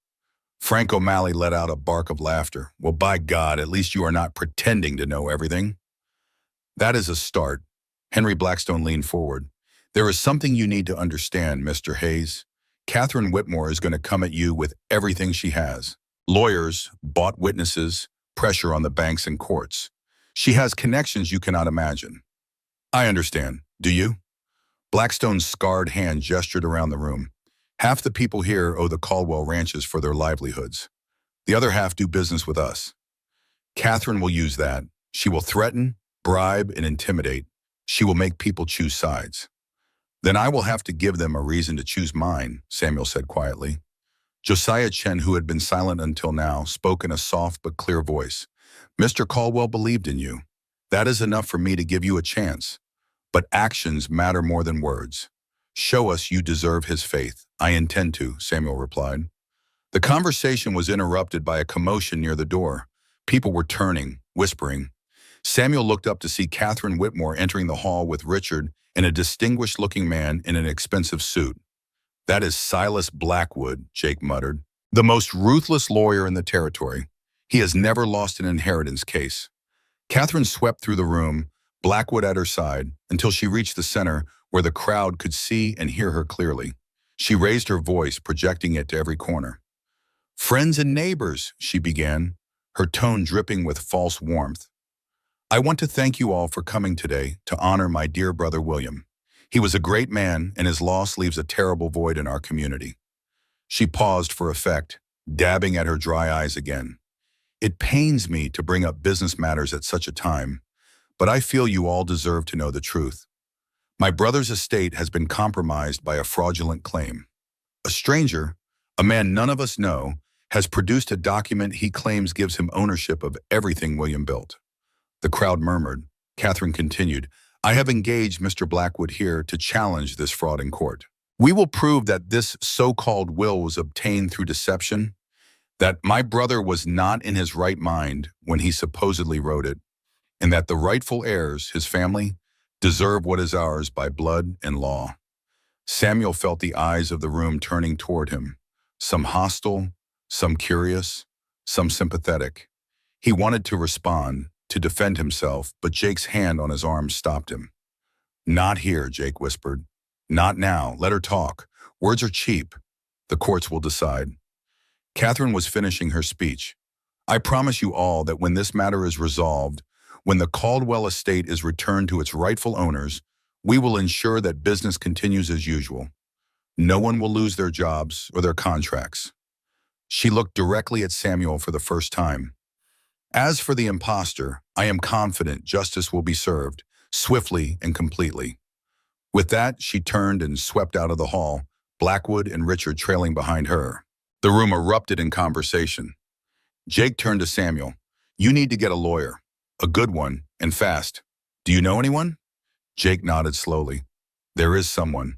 Frank O'Malley let out a bark of laughter. Well, by God, at least you are not pretending to know everything. That is a start. Henry Blackstone leaned forward. There is something you need to understand, Mr. Hayes. Catherine Whitmore is going to come at you with everything she has. Lawyers, bought witnesses, pressure on the banks and courts. She has connections you cannot imagine. I understand. Do you? Blackstone's scarred hand gestured around the room. Half the people here owe the Caldwell ranches for their livelihoods. The other half do business with us. Catherine will use that. She will threaten, bribe, and intimidate. She will make people choose sides. Then I will have to give them a reason to choose mine, Samuel said quietly. Josiah Chen, who had been silent until now, spoke in a soft but clear voice. Mr. Caldwell believed in you. That is enough for me to give you a chance. But actions matter more than words. Show us you deserve his faith. I intend to, Samuel replied. The conversation was interrupted by a commotion near the door. People were turning, whispering. Samuel looked up to see Catherine Whitmore entering the hall with Richard and a distinguished-looking man in an expensive suit. That is Silas Blackwood, Jake muttered. The most ruthless lawyer in the territory. He has never lost an inheritance case. Catherine swept through the room, Blackwood at her side, until she reached the center where the crowd could see and hear her clearly. She raised her voice, projecting it to every corner. Friends and neighbors, she began, her tone dripping with false warmth. I want to thank you all for coming today to honor my dear brother William. He was a great man, and his loss leaves a terrible void in our community. She paused for effect, dabbing at her dry eyes again. It pains me to bring up business matters at such a time, but I feel you all deserve to know the truth. My brother's estate has been compromised by a fraudulent claim. A stranger, a man none of us know, has produced a document he claims gives him ownership of everything William built. The crowd murmured. Catherine continued, I have engaged Mr. Blackwood here to challenge this fraud in court. We will prove that this so-called will was obtained through deception, that my brother was not in his right mind when he supposedly wrote it, and that the rightful heirs, his family, deserve what is ours by blood and law. Samuel felt the eyes of the room turning toward him, some hostile, some curious, some sympathetic. He wanted to respond, to defend himself, but Jake's hand on his arm stopped him. Not here, Jake whispered. Not now. Let her talk. Words are cheap. The courts will decide. Catherine was finishing her speech. I promise you all that when this matter is resolved, when the Caldwell estate is returned to its rightful owners, we will ensure that business continues as usual. No one will lose their jobs or their contracts. She looked directly at Samuel for the first time. As for the impostor, I am confident justice will be served, swiftly and completely. With that, she turned and swept out of the hall, Blackwood and Richard trailing behind her. The room erupted in conversation. Jake turned to Samuel. You need to get a lawyer. A good one, and fast. Do you know anyone? Jake nodded slowly. There is someone.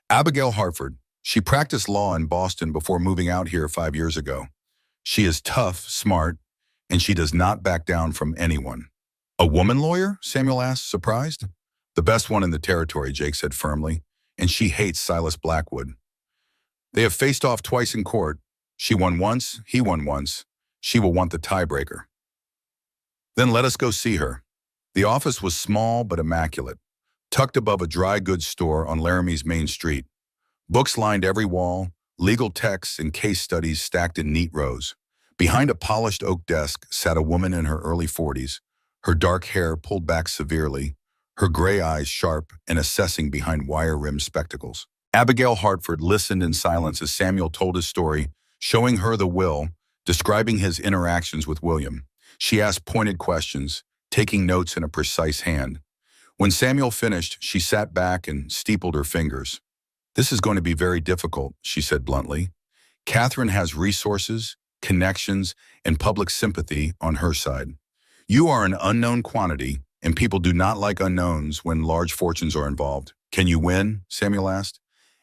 Abigail Hartford. She practiced law in Boston before moving out here 5 years ago. She is tough, smart, and she does not back down from anyone. A woman lawyer? Samuel asked, surprised. The best one in the territory, Jake said firmly, and she hates Silas Blackwood. They have faced off twice in court. She won once, he won once. She will want the tiebreaker. Then let us go see her. The office was small but immaculate, tucked above a dry goods store on Laramie's main street. Books lined every wall, legal texts and case studies stacked in neat rows. Behind a polished oak desk sat a woman in her early 40s, her dark hair pulled back severely, her gray eyes sharp and assessing behind wire-rimmed spectacles. Abigail Hartford listened in silence as Samuel told his story, showing her the will, describing his interactions with William. She asked pointed questions, taking notes in a precise hand. When Samuel finished, she sat back and steepled her fingers. This is going to be very difficult, she said bluntly. Catherine has resources, connections, and public sympathy on her side. You are an unknown quantity, and people do not like unknowns when large fortunes are involved. Can you win? Samuel asked.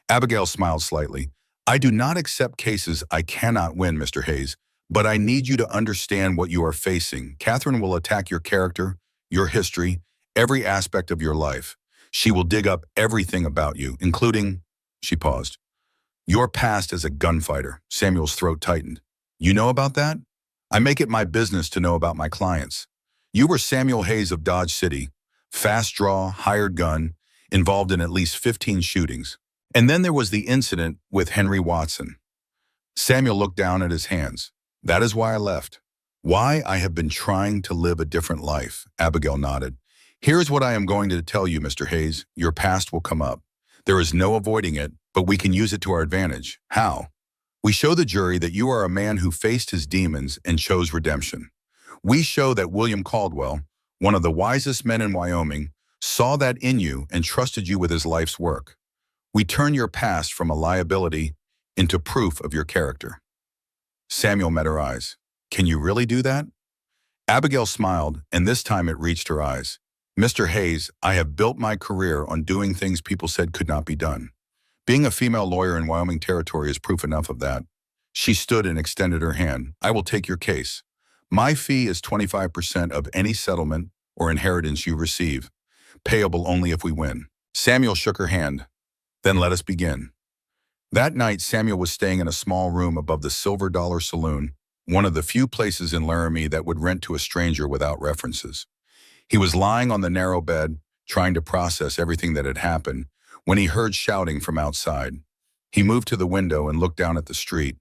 Abigail smiled slightly. I do not accept cases I cannot win, Mr. Hayes, but I need you to understand what you are facing. Catherine will attack your character, your history, every aspect of your life. She will dig up everything about you, including, she paused, your past as a gunfighter. Samuel's throat tightened. You know about that? I make it my business to know about my clients. You were Samuel Hayes of Dodge City, fast draw, hired gun, involved in at least 15 shootings. And then there was the incident with Henry Watson. Samuel looked down at his hands. That is why I left. Why I have been trying to live a different life, Abigail nodded. Here's what I am going to tell you, Mr. Hayes. Your past will come up. There is no avoiding it, but we can use it to our advantage. How? We show the jury that you are a man who faced his demons and chose redemption. We show that William Caldwell, one of the wisest men in Wyoming, saw that in you and trusted you with his life's work. We turn your past from a liability into proof of your character. Samuel met her eyes. Can you really do that? Abigail smiled, and this time it reached her eyes. Mr. Hayes, I have built my career on doing things people said could not be done. Being a female lawyer in Wyoming territory is proof enough of that. She stood and extended her hand. I will take your case. My fee is 25% of any settlement or inheritance you receive, payable only if we win. Samuel shook her hand. Then let us begin. That night, Samuel was staying in a small room above the Silver Dollar Saloon, one of the few places in Laramie that would rent to a stranger without references. He was lying on the narrow bed, trying to process everything that had happened, when he heard shouting from outside. He moved to the window and looked down at the street.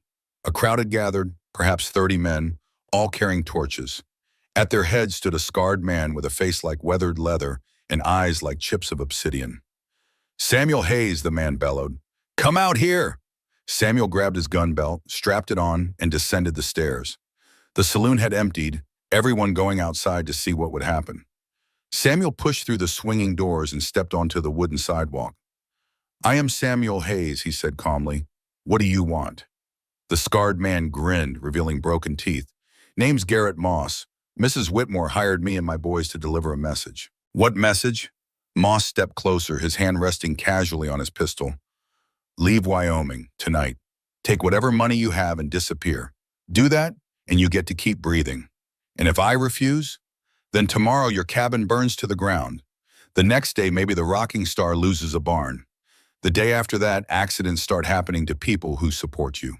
A crowd had gathered, perhaps 30 men, all carrying torches. At their head stood a scarred man with a face like weathered leather and eyes like chips of obsidian. Samuel Hayes, the man bellowed. Come out here! Samuel grabbed his gun belt, strapped it on, and descended the stairs. The saloon had emptied, everyone going outside to see what would happen. Samuel pushed through the swinging doors and stepped onto the wooden sidewalk. I am Samuel Hayes, he said calmly. What do you want? The scarred man grinned, revealing broken teeth. Name's Garrett Moss. Mrs. Whitmore hired me and my boys to deliver a message. What message? Moss stepped closer, his hand resting casually on his pistol. Leave Wyoming, tonight. Take whatever money you have and disappear. Do that, and you get to keep breathing. And if I refuse, then tomorrow your cabin burns to the ground. The next day, maybe the Rocking Star loses a barn. The day after that, accidents start happening to people who support you.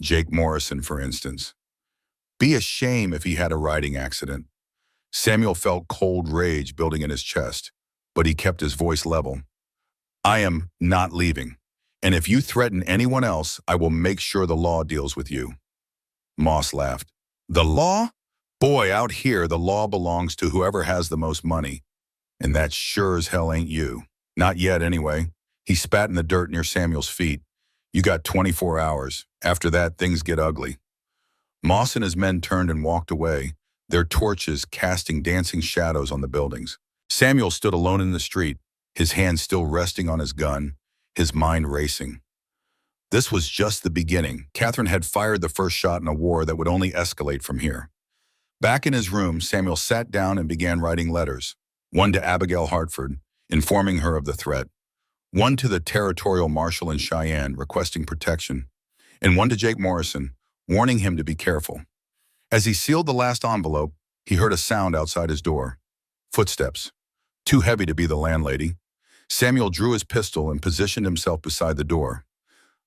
Jake Morrison, for instance. Be a shame if he had a riding accident. Samuel felt cold rage building in his chest, but he kept his voice level. I am not leaving, and if you threaten anyone else, I will make sure the law deals with you. Moss laughed. The law? Boy, out here, the law belongs to whoever has the most money, and that sure as hell ain't you. Not yet, anyway. He spat in the dirt near Samuel's feet. You got 24 hours. After that, things get ugly. Moss and his men turned and walked away, their torches casting dancing shadows on the buildings. Samuel stood alone in the street, his hand still resting on his gun, his mind racing. This was just the beginning. Catherine had fired the first shot in a war that would only escalate from here. Back in his room, Samuel sat down and began writing letters. One to Abigail Hartford, informing her of the threat. One to the territorial marshal in Cheyenne, requesting protection. And one to Jake Morrison, warning him to be careful. As he sealed the last envelope, he heard a sound outside his door. Footsteps. Too heavy to be the landlady. Samuel drew his pistol and positioned himself beside the door.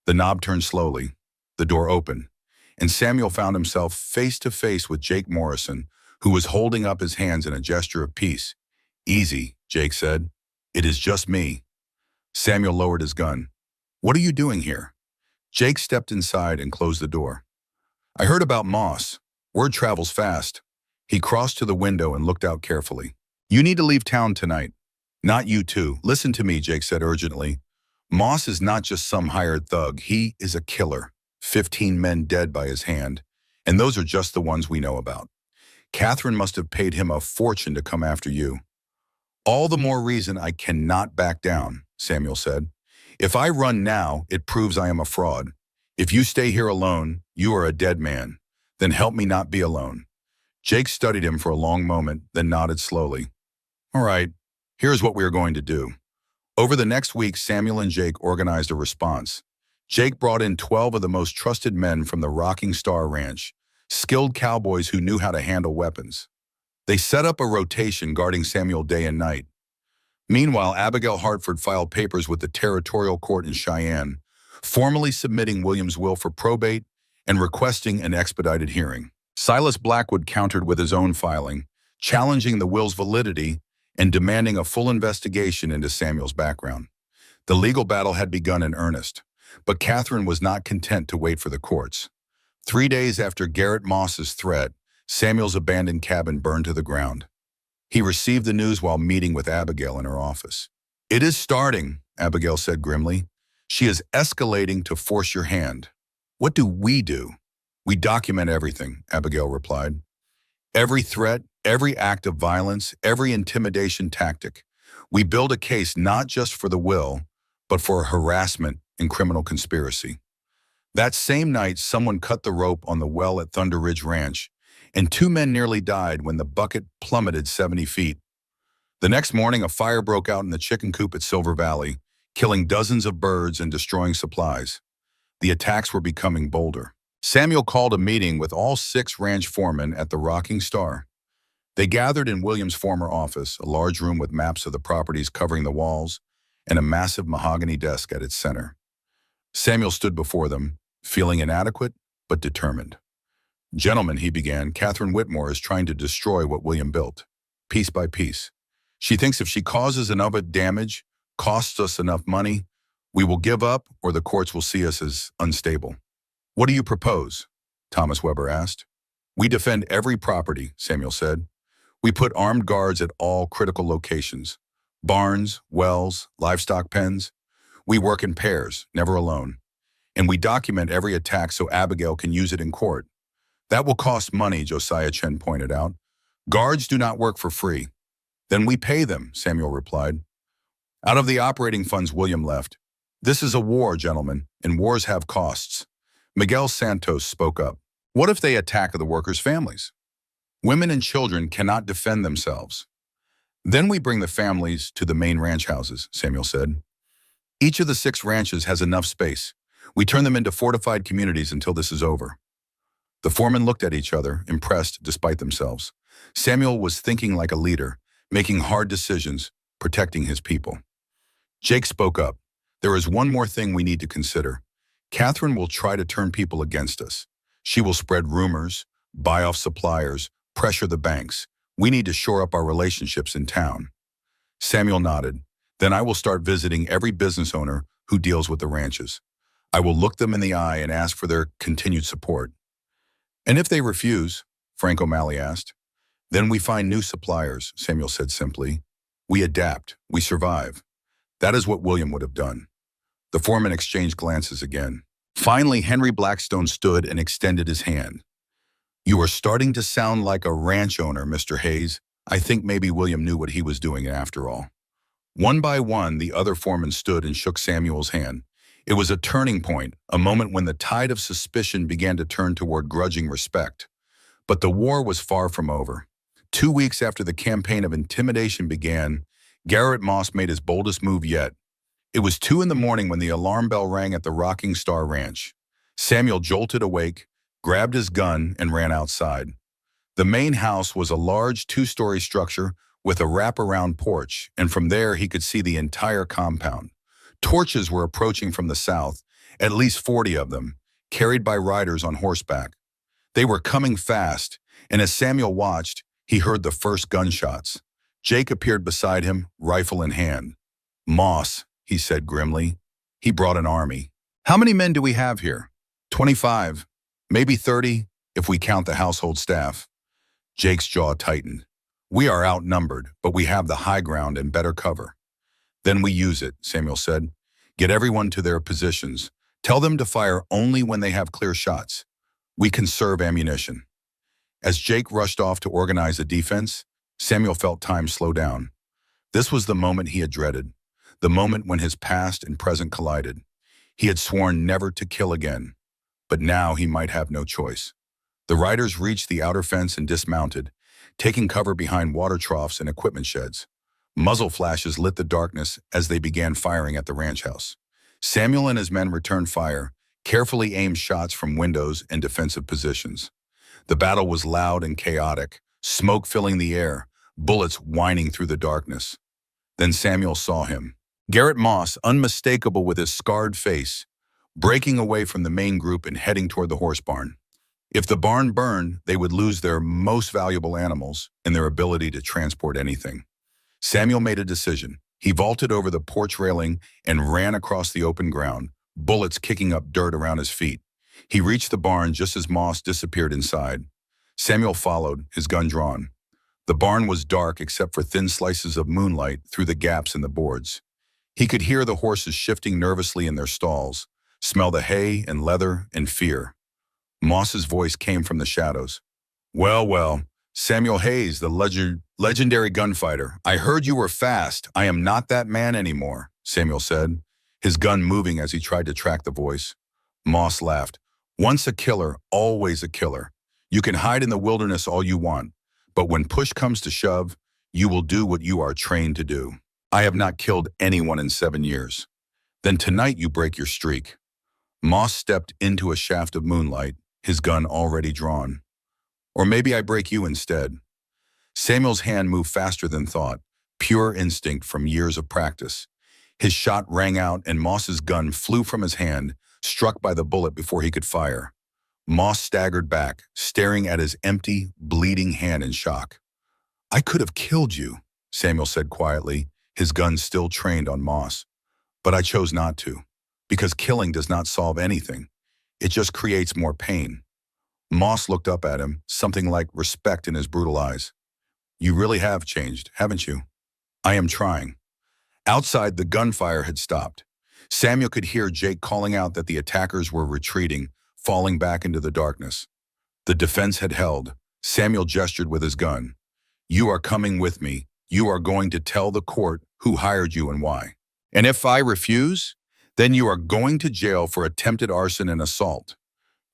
The knob turned slowly. The door opened, and Samuel found himself face to face with Jake Morrison, who was holding up his hands in a gesture of peace. Easy, Jake said. It is just me. Samuel lowered his gun. What are you doing here? Jake stepped inside and closed the door. I heard about Moss. Word travels fast. He crossed to the window and looked out carefully. You need to leave town tonight. Not you two. Listen to me, Jake said urgently. Moss is not just some hired thug. He is a killer. 15 men dead by his hand. And those are just the ones we know about. Catherine must have paid him a fortune to come after you. All the more reason I cannot back down, Samuel said. If I run now, it proves I am a fraud. If you stay here alone, you are a dead man. Then help me not be alone. Jake studied him for a long moment, then nodded slowly. All right, here's what we are going to do. Over the next week, Samuel and Jake organized a response. Jake brought in 12 of the most trusted men from the Rocking Star Ranch, skilled cowboys who knew how to handle weapons. They set up a rotation guarding Samuel day and night. Meanwhile, Abigail Hartford filed papers with the territorial court in Cheyenne, formally submitting William's will for probate and requesting an expedited hearing. Silas Blackwood countered with his own filing, challenging the will's validity and demanding a full investigation into Samuel's background. The legal battle had begun in earnest, but Catherine was not content to wait for the courts. 3 days after Garrett Moss's threat, Samuel's abandoned cabin burned to the ground. He received the news while meeting with Abigail in her office. "It is starting," Abigail said grimly. "She is escalating to force your hand." "What do?" "We document everything," Abigail replied. "Every threat, every act of violence, every intimidation tactic. We build a case not just for the will, but for harassment and criminal conspiracy." That same night, someone cut the rope on the well at Thunder Ridge Ranch, and 2 men nearly died when the bucket plummeted 70 feet. The next morning, a fire broke out in the chicken coop at Silver Valley, killing dozens of birds and destroying supplies. The attacks were becoming bolder. Samuel called a meeting with all 6 ranch foremen at the Rocking Star. They gathered in William's former office, a large room with maps of the properties covering the walls and a massive mahogany desk at its center. Samuel stood before them, feeling inadequate but determined. "Gentlemen," he began, "Catherine Whitmore is trying to destroy what William built, piece by piece. She thinks if she causes enough damage, costs us enough money, we will give up or the courts will see us as unstable." "What do you propose?" Thomas Weber asked. "We defend every property," Samuel said. "We put armed guards at all critical locations, barns, wells, livestock pens. We work in pairs, never alone. And we document every attack so Abigail can use it in court." "That will cost money," Josiah Chen pointed out. "Guards do not work for free." "Then we pay them," Samuel replied. "Out of the operating funds William left. This is a war, gentlemen, and wars have costs." Miguel Santos spoke up. "What if they attack the workers' families? Women and children cannot defend themselves." "Then we bring the families to the main ranch houses," Samuel said. "Each of the 6 ranches has enough space. We turn them into fortified communities until this is over." The foremen looked at each other, impressed despite themselves. Samuel was thinking like a leader, making hard decisions, protecting his people. Jake spoke up. "There is one more thing we need to consider. Catherine will try to turn people against us. She will spread rumors, buy off suppliers, pressure the banks. We need to shore up our relationships in town." Samuel nodded. "Then I will start visiting every business owner who deals with the ranches. I will look them in the eye and ask for their continued support." "And if they refuse?" Frank O'Malley asked. "Then we find new suppliers," Samuel said simply. "We adapt, we survive." That is what William would have done. The foreman exchanged glances again. Finally, Henry Blackstone stood and extended his hand. "You are starting to sound like a ranch owner, Mr. Hayes. I think maybe William knew what he was doing after all." One by one, the other foremen stood and shook Samuel's hand. It was a turning point, a moment when the tide of suspicion began to turn toward grudging respect. But the war was far from over. 2 weeks after the campaign of intimidation began, Garrett Moss made his boldest move yet. It was 2 in the morning when the alarm bell rang at the Rocking Star Ranch. Samuel jolted awake, grabbed his gun, and ran outside. The main house was a large 2-story structure with a wraparound porch, and from there he could see the entire compound. Torches were approaching from the south, at least 40 of them, carried by riders on horseback. They were coming fast, and as Samuel watched, he heard the first gunshots. Jake appeared beside him, rifle in hand. "Moss," he said grimly. "He brought an army." "How many men do we have here?" 25, maybe 30, if we count the household staff." Jake's jaw tightened. "We are outnumbered, but we have the high ground and better cover." "Then we use it," Samuel said. "Get everyone to their positions. Tell them to fire only when they have clear shots. We conserve ammunition." As Jake rushed off to organize a defense, Samuel felt time slow down. This was the moment he had dreaded, the moment when his past and present collided. He had sworn never to kill again, but now he might have no choice. The riders reached the outer fence and dismounted, taking cover behind water troughs and equipment sheds. Muzzle flashes lit the darkness as they began firing at the ranch house. Samuel and his men returned fire, carefully aimed shots from windows and defensive positions. The battle was loud and chaotic, smoke filling the air, bullets whining through the darkness. Then Samuel saw him. Garrett Moss, unmistakable with his scarred face, breaking away from the main group and heading toward the horse barn. If the barn burned, they would lose their most valuable animals and their ability to transport anything. Samuel made a decision. He vaulted over the porch railing and ran across the open ground, bullets kicking up dirt around his feet. He reached the barn just as Moss disappeared inside. Samuel followed, his gun drawn. The barn was dark except for thin slices of moonlight through the gaps in the boards. He could hear the horses shifting nervously in their stalls, smell the hay and leather and fear. Moss's voice came from the shadows. Well, well, Samuel Hayes, the legendary gunfighter. I heard you were fast. I am not that man anymore, Samuel said, his gun moving as he tried to track the voice. Moss laughed. Once a killer, always a killer. You can hide in the wilderness all you want, but when push comes to shove, you will do what you are trained to do. I have not killed anyone in 7 years. Then tonight you break your streak. Moss stepped into a shaft of moonlight, his gun already drawn. Or maybe I break you instead. Samuel's hand moved faster than thought, pure instinct from years of practice. His shot rang out and Moss's gun flew from his hand, struck by the bullet before he could fire. Moss staggered back, staring at his empty, bleeding hand in shock. I could have killed you, Samuel said quietly, his gun still trained on Moss. But I chose not to, because killing does not solve anything. It just creates more pain. Moss looked up at him, something like respect in his brutal eyes. You really have changed, haven't you? I am trying. Outside, the gunfire had stopped. Samuel could hear Jake calling out that the attackers were retreating, falling back into the darkness. The defense had held. Samuel gestured with his gun. You are coming with me. You are going to tell the court who hired you and why. And if I refuse, then you are going to jail for attempted arson and assault.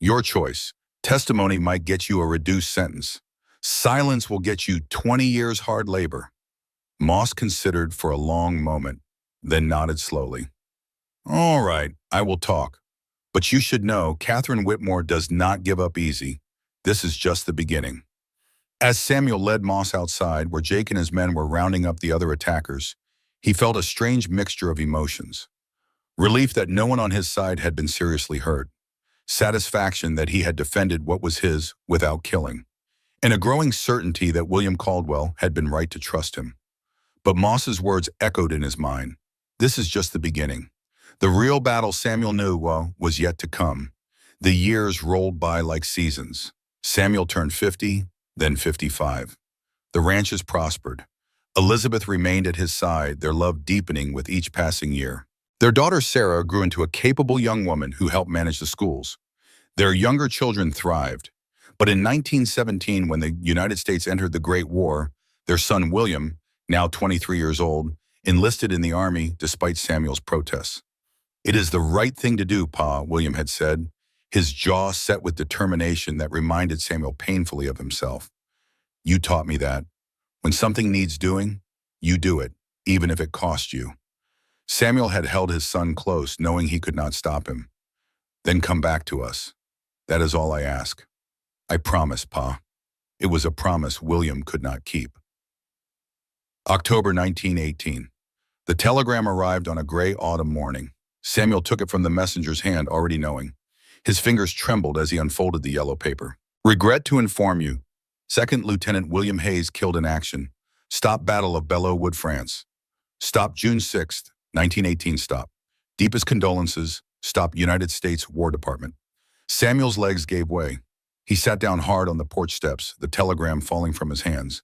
Your choice. Testimony might get you a reduced sentence. Silence will get you 20 years hard labor. Moss considered for a long moment, then nodded slowly. All right, I will talk. But you should know Catherine Whitmore does not give up easy. This is just the beginning. As Samuel led Moss outside, where Jake and his men were rounding up the other attackers, he felt a strange mixture of emotions. Relief that no one on his side had been seriously hurt. Satisfaction that he had defended what was his without killing. And a growing certainty that William Caldwell had been right to trust him. But Moss's words echoed in his mind. This is just the beginning. The real battle Samuel knew was yet to come. The years rolled by like seasons. Samuel turned 50, then 55. The ranches prospered. Elizabeth remained at his side, their love deepening with each passing year. Their daughter Sarah grew into a capable young woman who helped manage the schools. Their younger children thrived. But in 1917, when the United States entered the Great War, their son William, now 23 years old, enlisted in the army despite Samuel's protests. It is the right thing to do, Pa, William had said, his jaw set with determination that reminded Samuel painfully of himself. You taught me that. When something needs doing, you do it, even if it costs you. Samuel had held his son close, knowing he could not stop him. Then come back to us. That is all I ask. I promise, Pa. It was a promise William could not keep. October 1918. The telegram arrived on a gray autumn morning. Samuel took it from the messenger's hand, already knowing. His fingers trembled as he unfolded the yellow paper. Regret to inform you. 2nd Lieutenant William Hayes killed in action. Stop Battle of Belleau Wood, France. Stop June 6th, 1918 stop. Deepest condolences. Stop United States War Department. Samuel's legs gave way. He sat down hard on the porch steps, the telegram falling from his hands.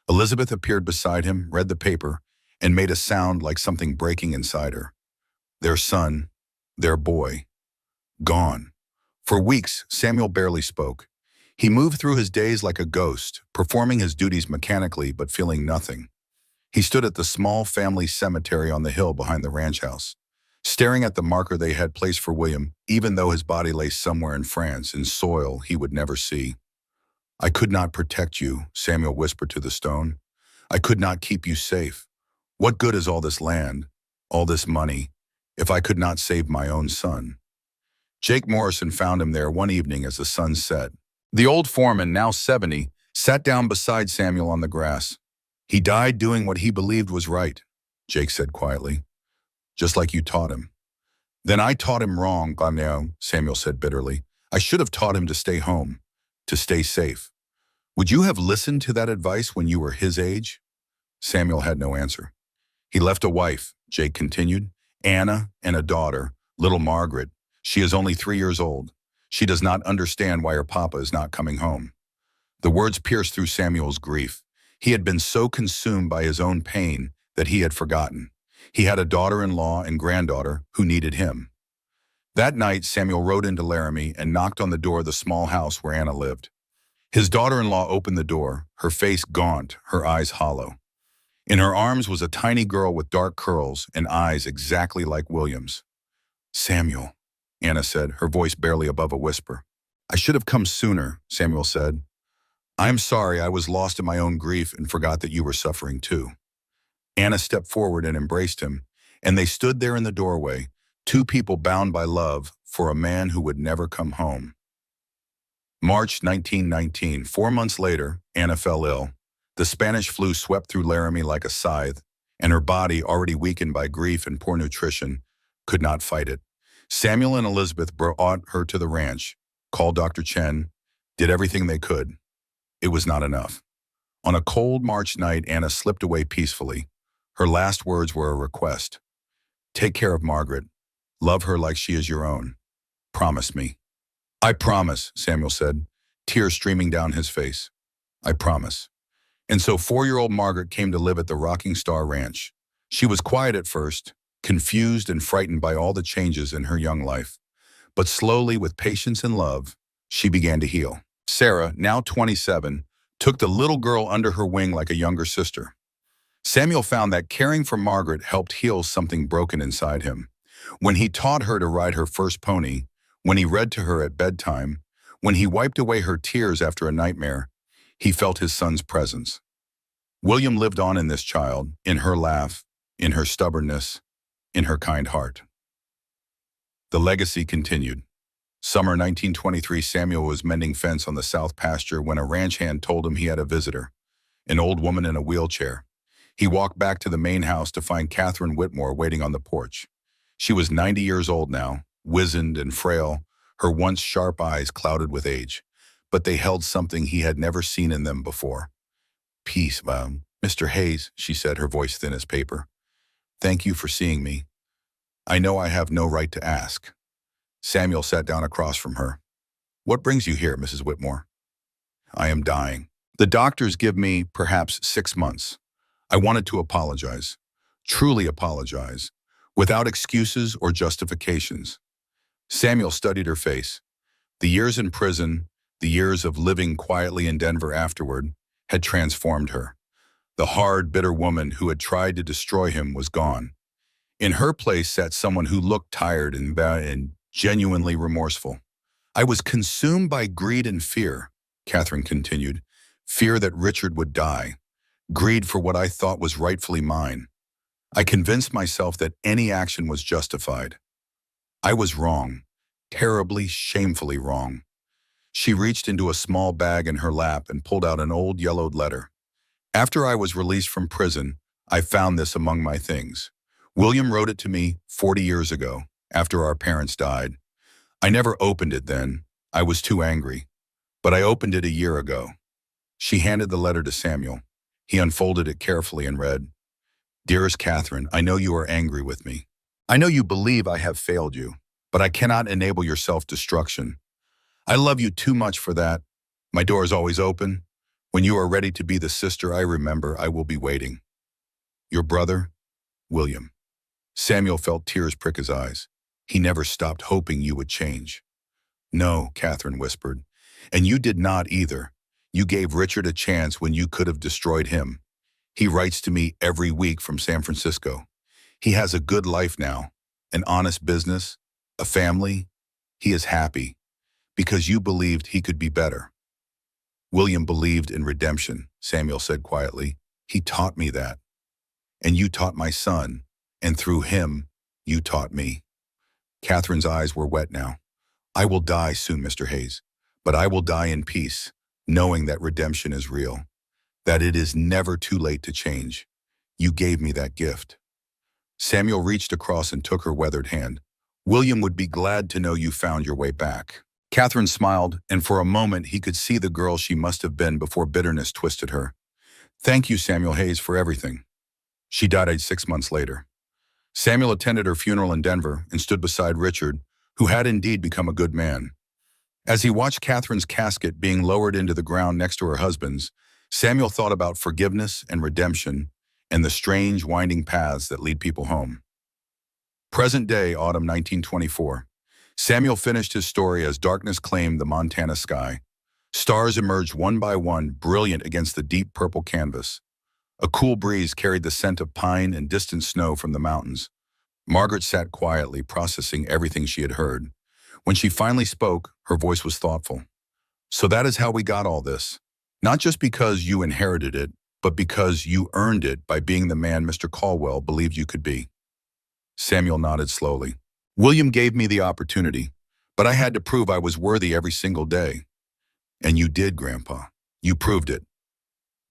Elizabeth appeared beside him, read the paper, and made a sound like something breaking inside her. Their son, their boy, gone. For weeks, Samuel barely spoke. He moved through his days like a ghost, performing his duties mechanically but feeling nothing. He stood at the small family cemetery on the hill behind the ranch house, staring at the marker they had placed for William, even though his body lay somewhere in France in soil he would never see. I could not protect you, Samuel whispered to the stone. I could not keep you safe. What good is all this land, all this money, if I could not save my own son? Jake Morrison found him there one evening as the sun set. The old foreman, now 70, sat down beside Samuel on the grass. He died doing what he believed was right. Jake said quietly. Just like you taught him. Then I taught him wrong, Glamneo, Samuel said bitterly. I should have taught him to stay home, to stay safe. Would you have listened to that advice when you were his age? Samuel had no answer. He left a wife, Jake continued, Anna, and a daughter, little Margaret. She is only 3 years old. She does not understand why her papa is not coming home. The words pierced through Samuel's grief. He had been so consumed by his own pain that he had forgotten. He had a daughter-in-law and granddaughter who needed him. That night, Samuel rode into Laramie and knocked on the door of the small house where Anna lived. His daughter-in-law opened the door, her face gaunt, her eyes hollow. In her arms was a tiny girl with dark curls and eyes exactly like William's. Samuel, Anna said, her voice barely above a whisper. I should have come sooner, Samuel said. I'm sorry I was lost in my own grief and forgot that you were suffering too. Anna stepped forward and embraced him, and they stood there in the doorway, two people bound by love for a man who would never come home. March 1919, 4 months later, Anna fell ill. The Spanish flu swept through Laramie like a scythe, and her body, already weakened by grief and poor nutrition, could not fight it. Samuel and Elizabeth brought her to the ranch, called Dr. Chen, did everything they could. It was not enough. On a cold March night, Anna slipped away peacefully. Her last words were a request. Take care of Margaret. Love her like she is your own. Promise me. I promise, Samuel said, tears streaming down his face. I promise. And so 4-year-old Margaret came to live at the Rocking Star Ranch. She was quiet at first, confused and frightened by all the changes in her young life. But slowly, with patience and love, she began to heal. Sarah, now 27, took the little girl under her wing like a younger sister. Samuel found that caring for Margaret helped heal something broken inside him. When he taught her to ride her first pony, when he read to her at bedtime, when he wiped away her tears after a nightmare, he felt his son's presence. William lived on in this child, in her laugh, in her stubbornness, in her kind heart. The legacy continued. Summer 1923, Samuel was mending fence on the south pasture when a ranch hand told him he had a visitor, an old woman in a wheelchair. He walked back to the main house to find Catherine Whitmore waiting on the porch. She was 90 years old now, wizened and frail, her once sharp eyes clouded with age, but they held something he had never seen in them before. Peace, Mr. Hayes, she said, her voice thin as paper. Thank you for seeing me. I know I have no right to ask. Samuel sat down across from her. What brings you here, Mrs. Whitmore? I am dying. The doctors give me perhaps 6 months. I wanted to apologize, truly apologize, without excuses or justifications. Samuel studied her face. The years in prison, the years of living quietly in Denver afterward, had transformed her. The hard, bitter woman who had tried to destroy him was gone. In her place sat someone who looked tired and genuinely remorseful. I was consumed by greed and fear, Catherine continued. Fear that Richard would die. Greed for what I thought was rightfully mine. I convinced myself that any action was justified. I was wrong, terribly, shamefully wrong. She reached into a small bag in her lap and pulled out an old yellowed letter. After I was released from prison, I found this among my things. William wrote it to me 40 years ago, after our parents died. I never opened it then. I was too angry. But I opened it a year ago. She handed the letter to Samuel. He unfolded it carefully and read, Dearest Catherine, I know you are angry with me. I know you believe I have failed you, but I cannot enable your self-destruction. I love you too much for that. My door is always open. When you are ready to be the sister I remember, I will be waiting. Your brother, William. Samuel felt tears prick his eyes. He never stopped hoping you would change. No, Catherine whispered, and you did not either. You gave Richard a chance when you could have destroyed him. He writes to me every week from San Francisco. He has a good life now, an honest business, a family. He is happy because you believed he could be better. William believed in redemption, Samuel said quietly. He taught me that. And you taught my son, and through him, you taught me. Catherine's eyes were wet now. I will die soon, Mr. Hayes, but I will die in peace, knowing that redemption is real, that it is never too late to change. You gave me that gift. Samuel reached across and took her weathered hand. "William would be glad to know you found your way back." Catherine smiled, and for a moment he could see the girl she must have been before bitterness twisted her. "Thank you, Samuel Hayes, for everything." She died 6 months later. Samuel attended her funeral in Denver and stood beside Richard, who had indeed become a good man. As he watched Catherine's casket being lowered into the ground next to her husband's, Samuel thought about forgiveness and redemption and the strange, winding paths that lead people home. Present day, autumn 1924. Samuel finished his story as darkness claimed the Montana sky. Stars emerged one by one, brilliant against the deep purple canvas. A cool breeze carried the scent of pine and distant snow from the mountains. Margaret sat quietly, processing everything she had heard. When she finally spoke, her voice was thoughtful. "So that is how we got all this. Not just because you inherited it, but because you earned it by being the man Mr. Caldwell believed you could be." Samuel nodded slowly. "William gave me the opportunity, but I had to prove I was worthy every single day. And you did, Grandpa. You proved it."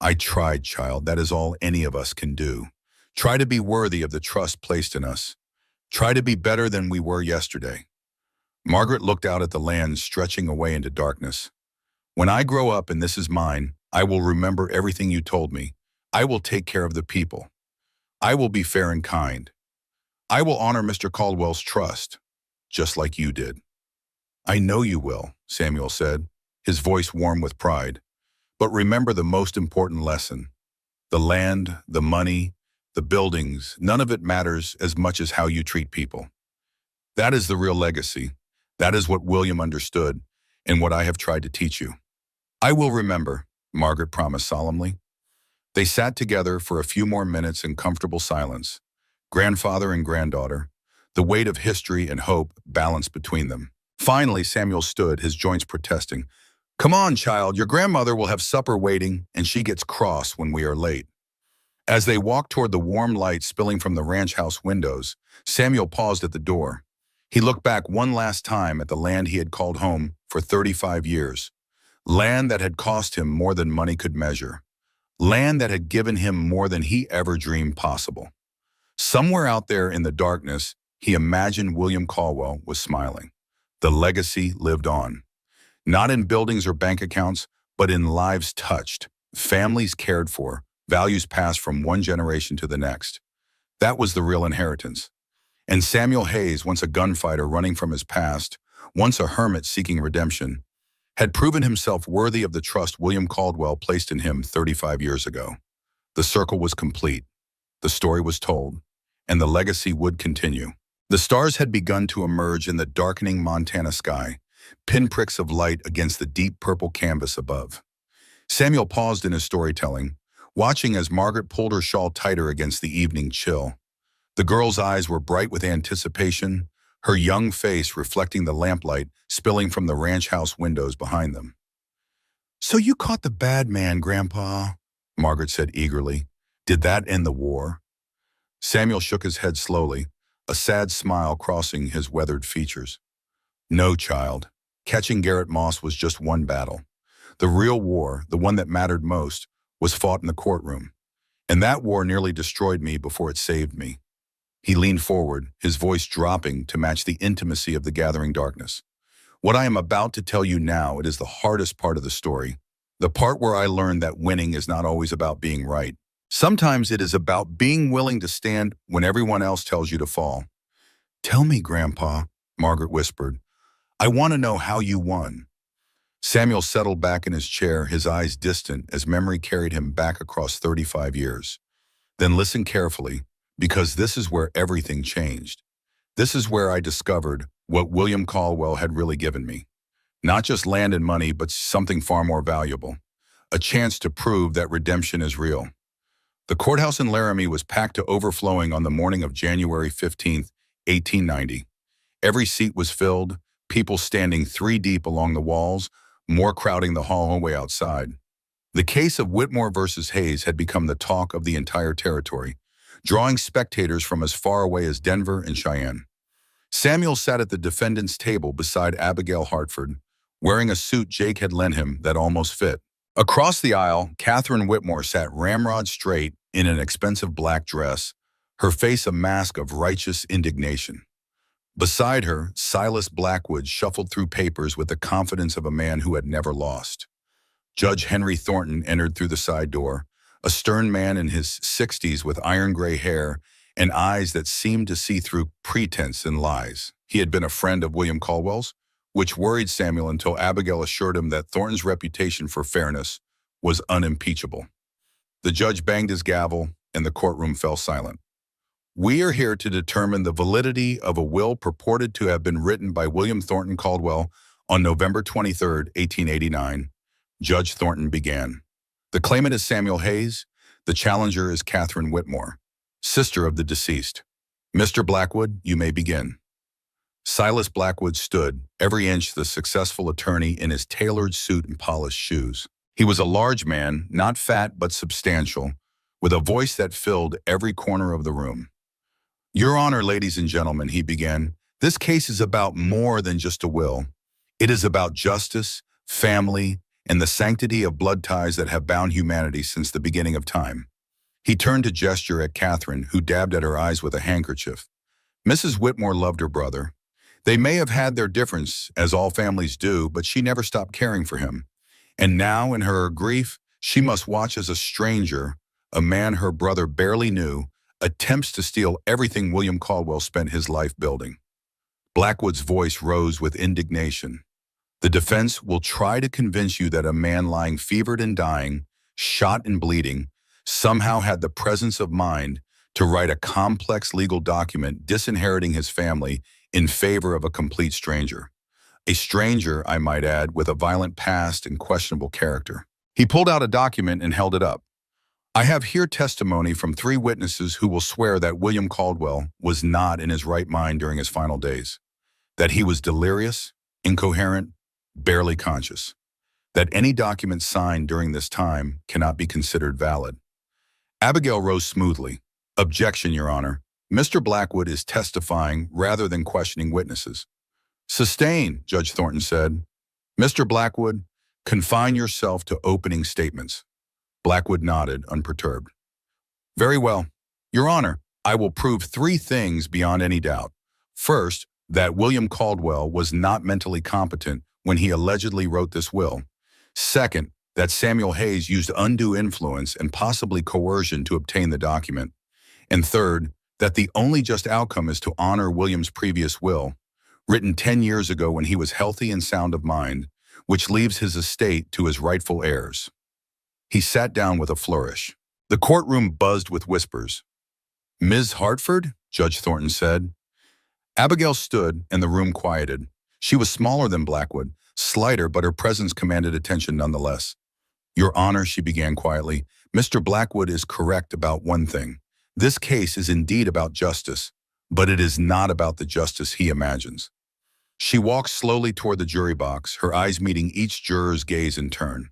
"I tried, child. That is all any of us can do. Try to be worthy of the trust placed in us. Try to be better than we were yesterday." Margaret looked out at the land stretching away into darkness. "When I grow up and this is mine, I will remember everything you told me. I will take care of the people. I will be fair and kind. I will honor Mr. Caldwell's trust, just like you did." "I know you will," Samuel said, his voice warm with pride. "But remember the most important lesson. The land, the money, the buildings, none of it matters as much as how you treat people. That is the real legacy. That is what William understood and what I have tried to teach you." "I will remember," Margaret promised solemnly. They sat together for a few more minutes in comfortable silence, grandfather and granddaughter, the weight of history and hope balanced between them. Finally, Samuel stood, his joints protesting. "Come on, child, your grandmother will have supper waiting, and she gets cross when we are late." As they walked toward the warm light spilling from the ranch house windows, Samuel paused at the door. He looked back one last time at the land he had called home for 35 years. Land that had cost him more than money could measure. Land that had given him more than he ever dreamed possible. Somewhere out there in the darkness, he imagined William Caldwell was smiling. The legacy lived on. Not in buildings or bank accounts, but in lives touched, families cared for, values passed from one generation to the next. That was the real inheritance. And Samuel Hayes, once a gunfighter running from his past, once a hermit seeking redemption, had proven himself worthy of the trust William Caldwell placed in him 35 years ago. The circle was complete. The story was told, and the legacy would continue. The stars had begun to emerge in the darkening Montana sky, pinpricks of light against the deep purple canvas above. Samuel paused in his storytelling, watching as Margaret pulled her shawl tighter against the evening chill. The girl's eyes were bright with anticipation, her young face reflecting the lamplight spilling from the ranch house windows behind them. "So you caught the bad man, Grandpa," Margaret said eagerly. "Did that end the war?" Samuel shook his head slowly, a sad smile crossing his weathered features. "No, child. Catching Garrett Moss was just one battle. The real war, the one that mattered most, was fought in the courtroom. And that war nearly destroyed me before it saved me." He leaned forward, his voice dropping to match the intimacy of the gathering darkness. "What I am about to tell you now, it is the hardest part of the story. The part where I learned that winning is not always about being right. Sometimes it is about being willing to stand when everyone else tells you to fall." "Tell me, Grandpa," Margaret whispered. "I want to know how you won." Samuel settled back in his chair, his eyes distant as memory carried him back across 35 years. "Then listen carefully, because this is where everything changed. This is where I discovered what William Caldwell had really given me. Not just land and money, but something far more valuable. A chance to prove that redemption is real." The courthouse in Laramie was packed to overflowing on the morning of January 15th, 1890. Every seat was filled, people standing 3 deep along the walls, more crowding the hallway outside. The case of Whitmore versus Hayes had become the talk of the entire territory, drawing spectators from as far away as Denver and Cheyenne. Samuel sat at the defendant's table beside Abigail Hartford, wearing a suit Jake had lent him that almost fit. Across the aisle, Catherine Whitmore sat ramrod straight in an expensive black dress, her face a mask of righteous indignation. Beside her, Silas Blackwood shuffled through papers with the confidence of a man who had never lost. Judge Henry Thornton entered through the side door, a stern man in his 60s with iron-gray hair and eyes that seemed to see through pretense and lies. He had been a friend of William Caldwell's, which worried Samuel until Abigail assured him that Thornton's reputation for fairness was unimpeachable. The judge banged his gavel, and the courtroom fell silent. "We are here to determine the validity of a will purported to have been written by William Thornton Caldwell on November 23, 1889, Judge Thornton began. "The claimant is Samuel Hayes. The challenger is Catherine Whitmore, sister of the deceased. Mr. Blackwood, you may begin." Silas Blackwood stood, every inch the successful attorney in his tailored suit and polished shoes. He was a large man, not fat but substantial, with a voice that filled every corner of the room. "Your Honor, ladies and gentlemen," he began, "this case is about more than just a will. It is about justice, family, and the sanctity of blood ties that have bound humanity since the beginning of time." He turned to gesture at Catherine, who dabbed at her eyes with a handkerchief. Mrs. Whitmore loved her brother. They may have had their difference, as all families do, but she never stopped caring for him. And now, in her grief, she must watch as a stranger, a man her brother barely knew, attempts to steal everything William Caldwell spent his life building. Blackwood's voice rose with indignation. "The defense will try to convince you that a man lying fevered and dying, shot and bleeding, somehow had the presence of mind to write a complex legal document disinheriting his family in favor of a complete stranger. A stranger, I might add, with a violent past and questionable character." He pulled out a document and held it up. "I have here testimony from 3 witnesses who will swear that William Caldwell was not in his right mind during his final days, that he was delirious, incoherent, barely conscious, that any document signed during this time cannot be considered valid." Abigail rose smoothly. "Objection, Your Honor. Mr. Blackwood is testifying rather than questioning witnesses." "Sustain," Judge Thornton said. "Mr. Blackwood, confine yourself to opening statements." Blackwood nodded, unperturbed. "Very well. Your Honor, I will prove 3 things beyond any doubt. First, that William Caldwell was not mentally competent when he allegedly wrote this will. Second, that Samuel Hayes used undue influence and possibly coercion to obtain the document. And third, that the only just outcome is to honor William's previous will, written 10 years ago when he was healthy and sound of mind, which leaves his estate to his rightful heirs." He sat down with a flourish. The courtroom buzzed with whispers. "Ms. Hartford?" Judge Thornton said. Abigail stood, and the room quieted. She was smaller than Blackwood, slighter, but her presence commanded attention nonetheless. "Your Honor," she began quietly, "Mr. Blackwood is correct about one thing. This case is indeed about justice, but it is not about the justice he imagines." She walked slowly toward the jury box, her eyes meeting each juror's gaze in turn.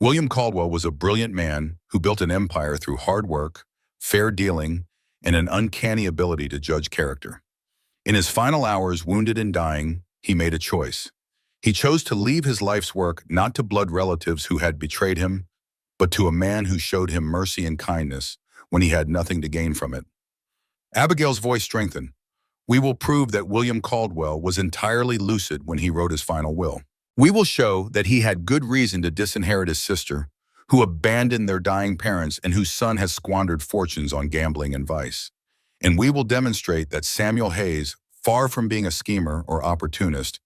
William Caldwell was a brilliant man who built an empire through hard work, fair dealing, and an uncanny ability to judge character. In his final hours, wounded and dying, he made a choice. He chose to leave his life's work not to blood relatives who had betrayed him, but to a man who showed him mercy and kindness when he had nothing to gain from it. Abigail's voice strengthened. "We will prove that William Caldwell was entirely lucid when he wrote his final will. We will show that he had good reason to disinherit his sister, who abandoned their dying parents and whose son has squandered fortunes on gambling and vice. And we will demonstrate that Samuel Hayes, far from being a schemer or opportunist,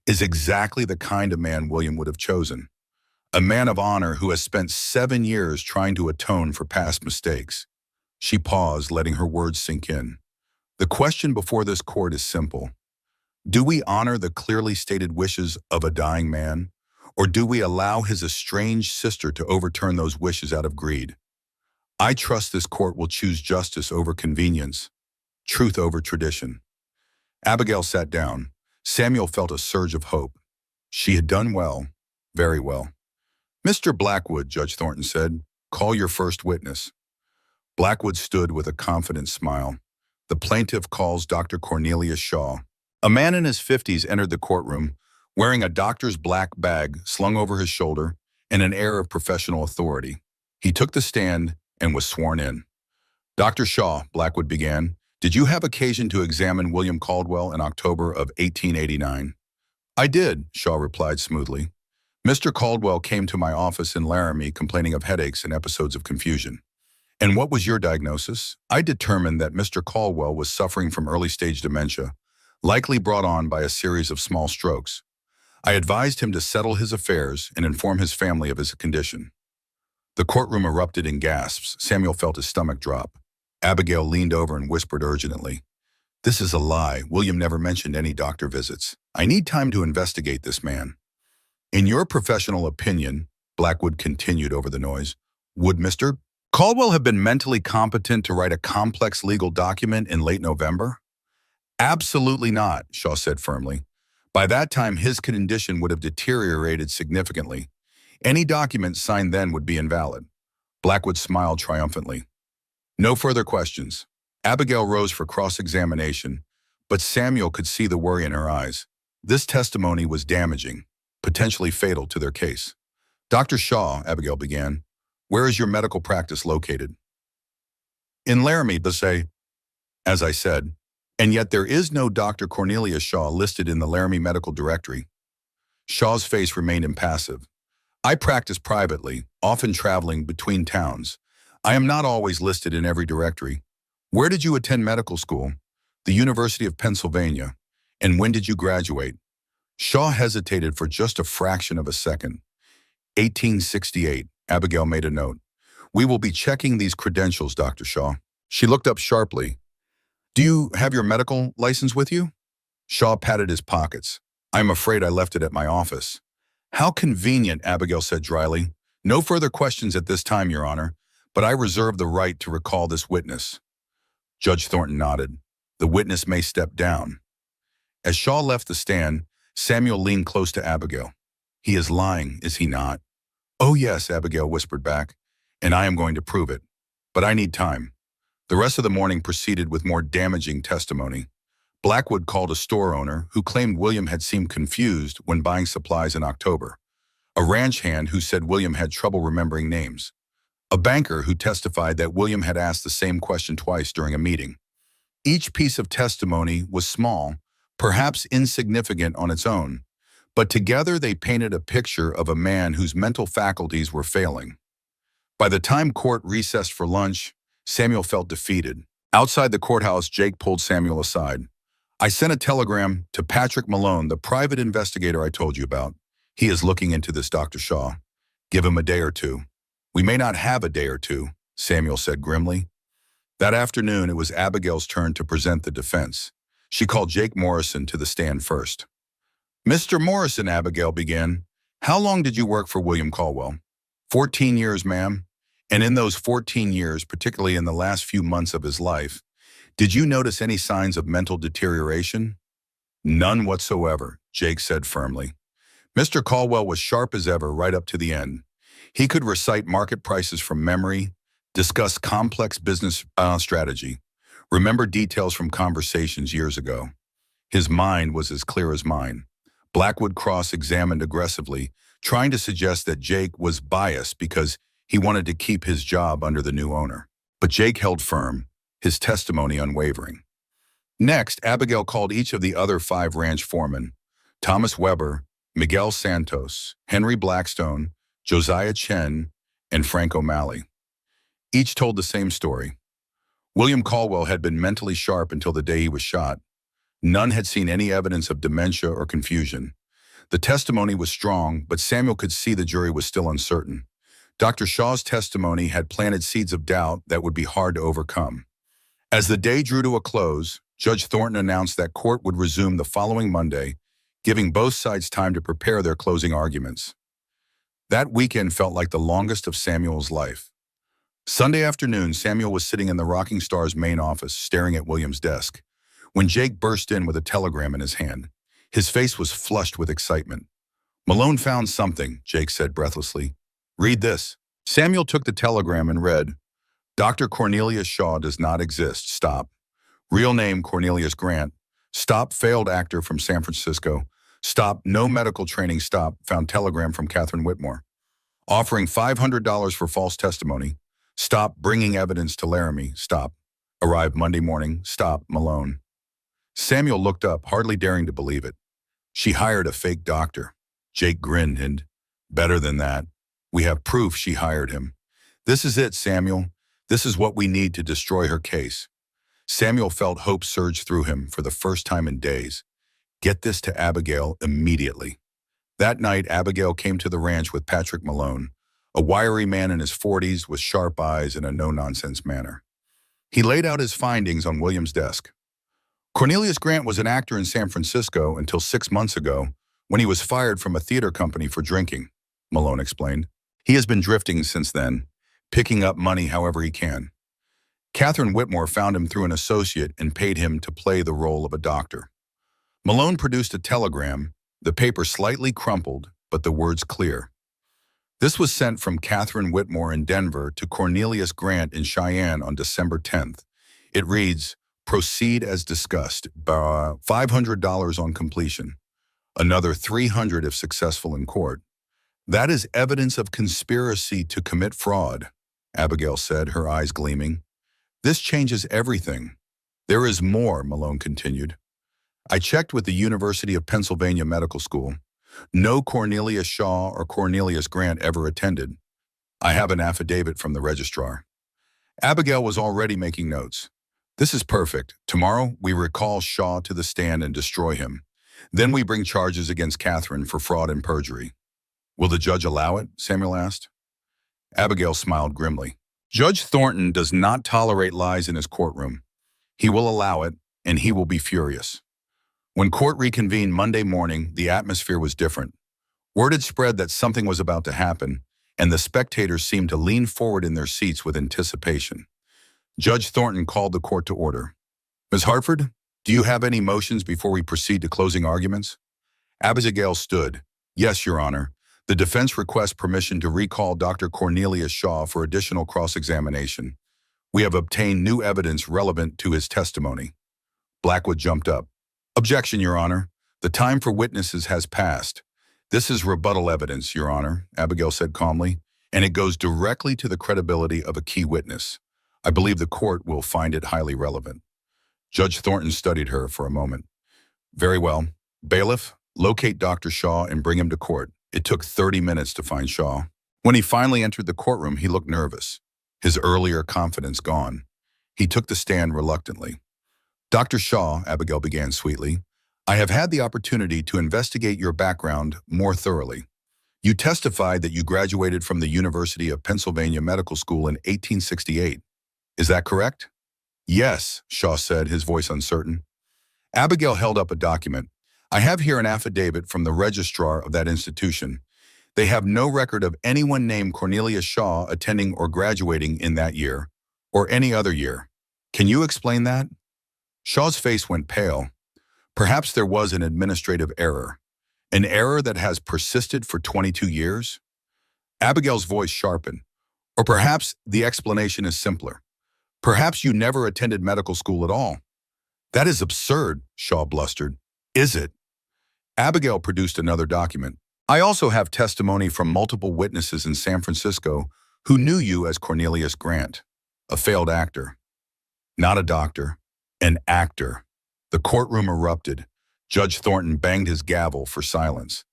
is exactly the kind of man William would have chosen. A man of honor who has spent 7 years trying to atone for past mistakes." She paused, letting her words sink in. "The question before this court is simple. Do we honor the clearly stated wishes of a dying man, or do we allow his estranged sister to overturn those wishes out of greed? I trust this court will choose justice over convenience, truth over tradition." Abigail sat down. Samuel felt a surge of hope. She had done well, very well. "Mr. Blackwood," Judge Thornton said, "call your first witness." Blackwood stood with a confident smile. "The plaintiff calls Dr. Cornelius Shaw." A man in his 50s entered the courtroom, wearing a doctor's black bag slung over his shoulder and an air of professional authority. He took the stand and was sworn in. Dr. Shaw, Blackwood began, did you have occasion to examine William Caldwell in October of 1889? I did, Shaw replied smoothly. Mr. Caldwell came to my office in Laramie complaining of headaches and episodes of confusion. And what was your diagnosis? I determined that Mr. Caldwell was suffering from early-stage dementia, likely brought on by a series of small strokes. I advised him to settle his affairs and inform his family of his condition. The courtroom erupted in gasps. Samuel felt his stomach drop. Abigail leaned over and whispered urgently, "This is a lie. William never mentioned any doctor visits. I need time to investigate this man." In your professional opinion, Blackwood continued over the noise, would Mr. Caldwell have been mentally competent to write a complex legal document in late November? Absolutely not, Shaw said firmly. By that time, his condition would have deteriorated significantly. Any document signed then would be invalid. Blackwood smiled triumphantly. No further questions. Abigail rose for cross-examination, but Samuel could see the worry in her eyes. This testimony was damaging, potentially fatal to their case. Dr. Shaw, Abigail began, where is your medical practice located? In Laramie, they say, as I said, and yet there is no Dr. Cornelius Shaw listed in the Laramie Medical Directory. Shaw's face remained impassive. I practice privately, often traveling between towns. I am not always listed in every directory. Where did you attend medical school? The University of Pennsylvania. And when did you graduate? Shaw hesitated for just a fraction of a second. 1868, Abigail made a note. We will be checking these credentials, Dr. Shaw. She looked up sharply. Do you have your medical license with you? Shaw patted his pockets. I'm afraid I left it at my office. How convenient, Abigail said dryly. No further questions at this time, Your Honor, but I reserve the right to recall this witness. Judge Thornton nodded. The witness may step down. As Shaw left the stand, Samuel leaned close to Abigail. He is lying, is he not? Oh yes, Abigail whispered back, and I am going to prove it. But I need time. The rest of the morning proceeded with more damaging testimony. Blackwood called a store owner who claimed William had seemed confused when buying supplies in October. A ranch hand who said William had trouble remembering names. A banker who testified that William had asked the same question twice during a meeting. Each piece of testimony was small, perhaps insignificant on its own, but together they painted a picture of a man whose mental faculties were failing. By the time court recessed for lunch, Samuel felt defeated. Outside the courthouse, Jake pulled Samuel aside. I sent a telegram to Patrick Malone, the private investigator I told you about. He is looking into this, Dr. Shaw. Give him a day or two. We may not have a day or two, Samuel said grimly. That afternoon, it was Abigail's turn to present the defense. She called Jake Morrison to the stand first. Mr. Morrison, Abigail began, how long did you work for William Caldwell? 14 years, ma'am. And in those 14 years, particularly in the last few months of his life, did you notice any signs of mental deterioration? None whatsoever, Jake said firmly. Mr. Caldwell was sharp as ever right up to the end. He could recite market prices from memory, discuss complex business strategy, remember details from conversations years ago. His mind was as clear as mine. Blackwood cross-examined aggressively, trying to suggest that Jake was biased because he wanted to keep his job under the new owner. But Jake held firm, his testimony unwavering. Next, Abigail called each of the other 5 ranch foremen, Thomas Weber, Miguel Santos, Henry Blackstone, Josiah Chen, and Frank O'Malley. Each told the same story. William Caldwell had been mentally sharp until the day he was shot. None had seen any evidence of dementia or confusion. The testimony was strong, but Samuel could see the jury was still uncertain. Dr. Shaw's testimony had planted seeds of doubt that would be hard to overcome. As the day drew to a close, Judge Thornton announced that court would resume the following Monday, giving both sides time to prepare their closing arguments. That weekend felt like the longest of Samuel's life. Sunday afternoon, Samuel was sitting in the Rocking Star's main office, staring at William's desk, when Jake burst in with a telegram in his hand. His face was flushed with excitement. Malone found something, Jake said breathlessly. Read this. Samuel took the telegram and read, Dr. Cornelius Shaw does not exist. Stop. Real name Cornelius Grant. Stop. Failed actor from San Francisco. Stop. No medical training. Stop. Found telegram from Catherine Whitmore. Offering $500 for false testimony. Stop bringing evidence to Laramie. Stop. Arrive Monday morning. Stop, Malone. Samuel looked up, hardly daring to believe it. She hired a fake doctor. Jake grinned and, better than that, we have proof she hired him. This is it, Samuel. This is what we need to destroy her case. Samuel felt hope surge through him for the first time in days. Get this to Abigail immediately. That night, Abigail came to the ranch with Patrick Malone, a wiry man in his 40s with sharp eyes and a no-nonsense manner. He laid out his findings on William's desk. Cornelius Grant was an actor in San Francisco until 6 months ago when he was fired from a theater company for drinking, Malone explained. He has been drifting since then, picking up money however he can. Catherine Whitmore found him through an associate and paid him to play the role of a doctor. Malone produced a telegram, the paper slightly crumpled, but the words clear. This was sent from Catherine Whitmore in Denver to Cornelius Grant in Cheyenne on December 10th. It reads, proceed as discussed, $500 on completion. Another $300 if successful in court. That is evidence of conspiracy to commit fraud, Abigail said, her eyes gleaming. This changes everything. There is more, Malone continued. I checked with the University of Pennsylvania Medical School. No Cornelius Shaw or Cornelius Grant ever attended. I have an affidavit from the registrar. Abigail was already making notes. This is perfect. Tomorrow, we recall Shaw to the stand and destroy him. Then we bring charges against Catherine for fraud and perjury. Will the judge allow it? Samuel asked. Abigail smiled grimly. Judge Thornton does not tolerate lies in his courtroom. He will allow it, and he will be furious. When court reconvened Monday morning, the atmosphere was different. Word had spread that something was about to happen, and the spectators seemed to lean forward in their seats with anticipation. Judge Thornton called the court to order. Ms. Hartford, do you have any motions before we proceed to closing arguments? Abigail stood. Yes, Your Honor. The defense requests permission to recall Dr. Cornelius Shaw for additional cross-examination. We have obtained new evidence relevant to his testimony. Blackwood jumped up. Objection, Your Honor. The time for witnesses has passed. This is rebuttal evidence, Your Honor, Abigail said calmly, and it goes directly to the credibility of a key witness. I believe the court will find it highly relevant. Judge Thornton studied her for a moment. Very well. Bailiff, locate Dr. Shaw and bring him to court. It took 30 minutes to find Shaw. When he finally entered the courtroom, he looked nervous, his earlier confidence gone. He took the stand reluctantly. Dr. Shaw, Abigail began sweetly, I have had the opportunity to investigate your background more thoroughly. You testified that you graduated from the University of Pennsylvania Medical School in 1868. Is that correct? Yes, Shaw said, his voice uncertain. Abigail held up a document. I have here an affidavit from the registrar of that institution. They have no record of anyone named Cornelius Shaw attending or graduating in that year, or any other year. Can you explain that? Shaw's face went pale. Perhaps there was an administrative error, an error that has persisted for 22 years? Abigail's voice sharpened. Or perhaps the explanation is simpler. Perhaps you never attended medical school at all. That is absurd, Shaw blustered. Is it? Abigail produced another document. I also have testimony from multiple witnesses in San Francisco who knew you as Cornelius Grant, a failed actor. Not a doctor, an actor. The courtroom erupted. Judge Thornton banged his gavel for silence.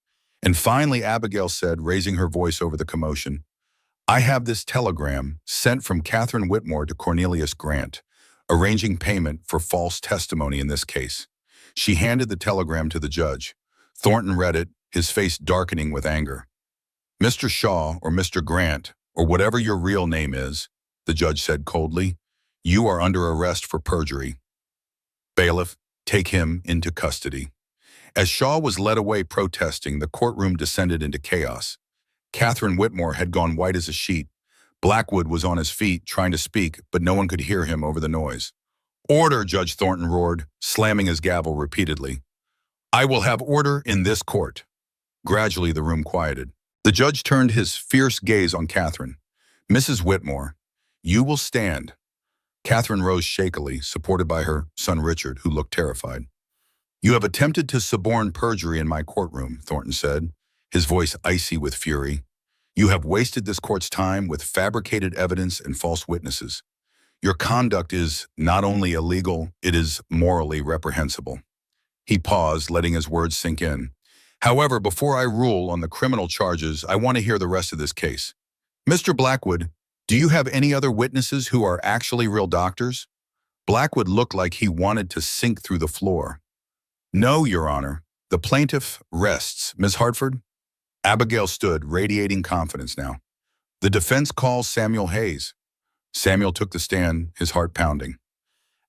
And finally, Abigail said, raising her voice over the commotion, I have this telegram sent from Catherine Whitmore to Cornelius Grant, arranging payment for false testimony in this case. She handed the telegram to the judge. Thornton read it, his face darkening with anger. Mr. Shaw or Mr. Grant, or whatever your real name is, the judge said coldly, you are under arrest for perjury. Bailiff, take him into custody. As Shaw was led away protesting, the courtroom descended into chaos. Catherine Whitmore had gone white as a sheet. Blackwood was on his feet, trying to speak, but no one could hear him over the noise. Order, Judge Thornton roared, slamming his gavel repeatedly. I will have order in this court. Gradually, the room quieted. The judge turned his fierce gaze on Catherine. Mrs. Whitmore, you will stand. Catherine rose shakily, supported by her son Richard, who looked terrified. You have attempted to suborn perjury in my courtroom, Thornton said, his voice icy with fury. You have wasted this court's time with fabricated evidence and false witnesses. Your conduct is not only illegal, it is morally reprehensible." He paused, letting his words sink in. "However, before I rule on the criminal charges, I want to hear the rest of this case. Mr. Blackwood, do you have any other witnesses who are actually real doctors?" Blackwood looked like he wanted to sink through the floor. "No, Your Honor. The plaintiff rests. Ms. Hartford?" Abigail stood, radiating confidence now. "The defense calls Samuel Hayes." Samuel took the stand, his heart pounding.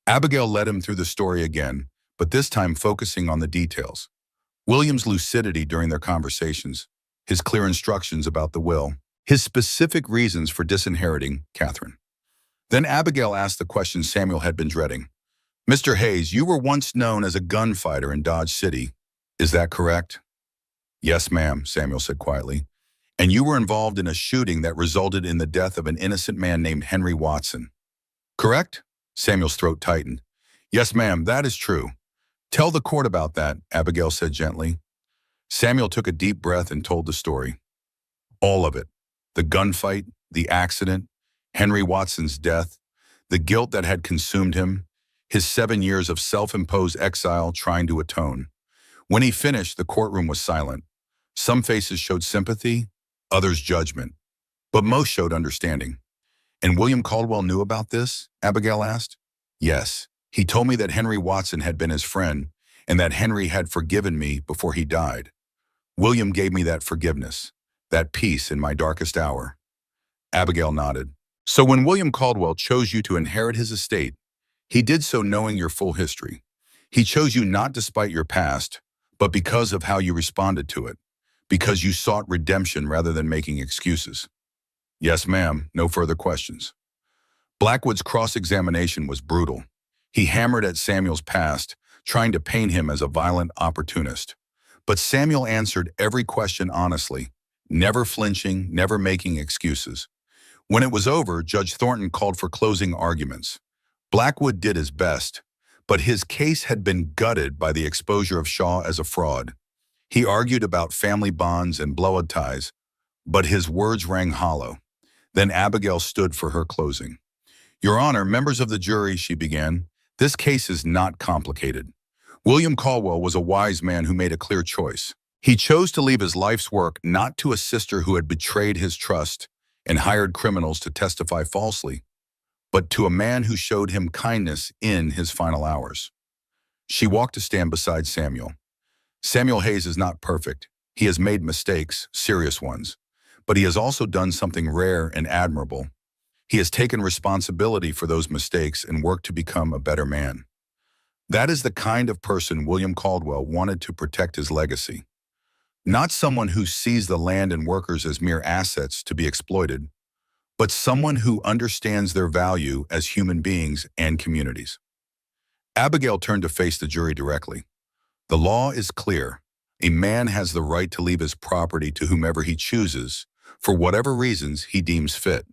Abigail led him through the story again, but this time focusing on the details. William's lucidity during their conversations, his clear instructions about the will, his specific reasons for disinheriting Catherine. Then Abigail asked the question Samuel had been dreading. "Mr. Hayes, you were once known as a gunfighter in Dodge City. Is that correct?" "Yes, ma'am," Samuel said quietly. "And you were involved in a shooting that resulted in the death of an innocent man named Henry Watson. Correct?" Samuel's throat tightened. "Yes, ma'am, that is true." "Tell the court about that," Abigail said gently. Samuel took a deep breath and told the story. All of it. The gunfight, the accident, Henry Watson's death, the guilt that had consumed him, his 7 years of self-imposed exile trying to atone. When he finished, the courtroom was silent. Some faces showed sympathy, others judgment, but most showed understanding. "And William Caldwell knew about this?" Abigail asked. "Yes. He told me that Henry Watson had been his friend and that Henry had forgiven me before he died. William gave me that forgiveness, that peace in my darkest hour." Abigail nodded. "So when William Caldwell chose you to inherit his estate, he did so knowing your full history. He chose you not despite your past, but because of how you responded to it, because you sought redemption rather than making excuses." "Yes, ma'am. No further questions." Blackwood's cross-examination was brutal. He hammered at Samuel's past, trying to paint him as a violent opportunist. But Samuel answered every question honestly, never flinching, never making excuses. When it was over, Judge Thornton called for closing arguments. Blackwood did his best, but his case had been gutted by the exposure of Shaw as a fraud. He argued about family bonds and blood ties, but his words rang hollow. Then Abigail stood for her closing. "Your Honor, members of the jury," she began, "this case is not complicated. William Caldwell was a wise man who made a clear choice. He chose to leave his life's work not to a sister who had betrayed his trust and hired criminals to testify falsely, but to a man who showed him kindness in his final hours." She walked to stand beside Samuel. "Samuel Hayes is not perfect. He has made mistakes, serious ones, but he has also done something rare and admirable. He has taken responsibility for those mistakes and worked to become a better man. That is the kind of person William Caldwell wanted to protect his legacy. Not someone who sees the land and workers as mere assets to be exploited, but someone who understands their value as human beings and communities." Abigail turned to face the jury directly. "The law is clear. A man has the right to leave his property to whomever he chooses, for whatever reasons he deems fit.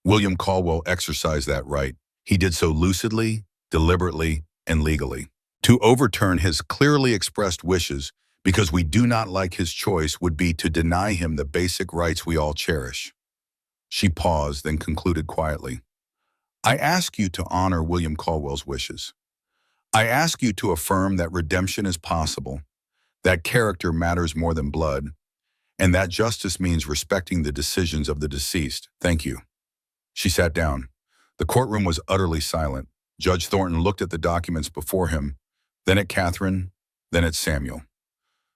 William Caldwell exercised that right. He did so lucidly, deliberately, and legally. To overturn his clearly expressed wishes because we do not like his choice would be to deny him the basic rights we all cherish." She paused, then concluded quietly. "I ask you to honor William Caldwell's wishes. I ask you to affirm that redemption is possible, that character matters more than blood, and that justice means respecting the decisions of the deceased. Thank you." She sat down. The courtroom was utterly silent. Judge Thornton looked at the documents before him, then at Catherine, then at Samuel.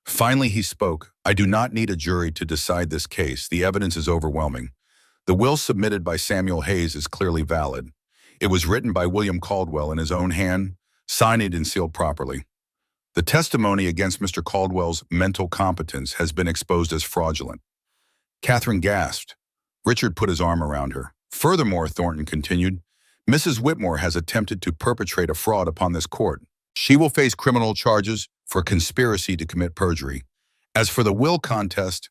Finally, he spoke. "I do not need a jury to decide this case. The evidence is overwhelming. The will submitted by Samuel Hayes is clearly valid. It was written by William Caldwell in his own hand, signed and sealed properly. The testimony against Mr. Caldwell's mental competence has been exposed as fraudulent." Catherine gasped. Richard put his arm around her. "Furthermore," Thornton continued, "Mrs. Whitmore has attempted to perpetrate a fraud upon this court. She will face criminal charges for conspiracy to commit perjury. As for the will contest,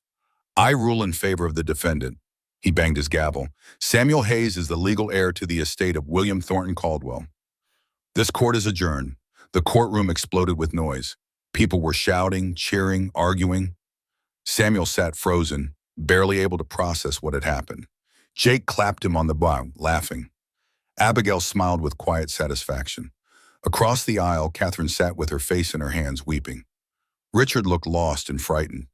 I rule in favor of the defendant." He banged his gavel. "Samuel Hayes is the legal heir to the estate of William Thornton Caldwell." This court is adjourned. The courtroom exploded with noise. People were shouting, cheering, arguing. Samuel sat frozen, barely able to process what had happened. Jake clapped him on the back, laughing. Abigail smiled with quiet satisfaction. Across the aisle, Catherine sat with her face in her hands, weeping. Richard looked lost and frightened.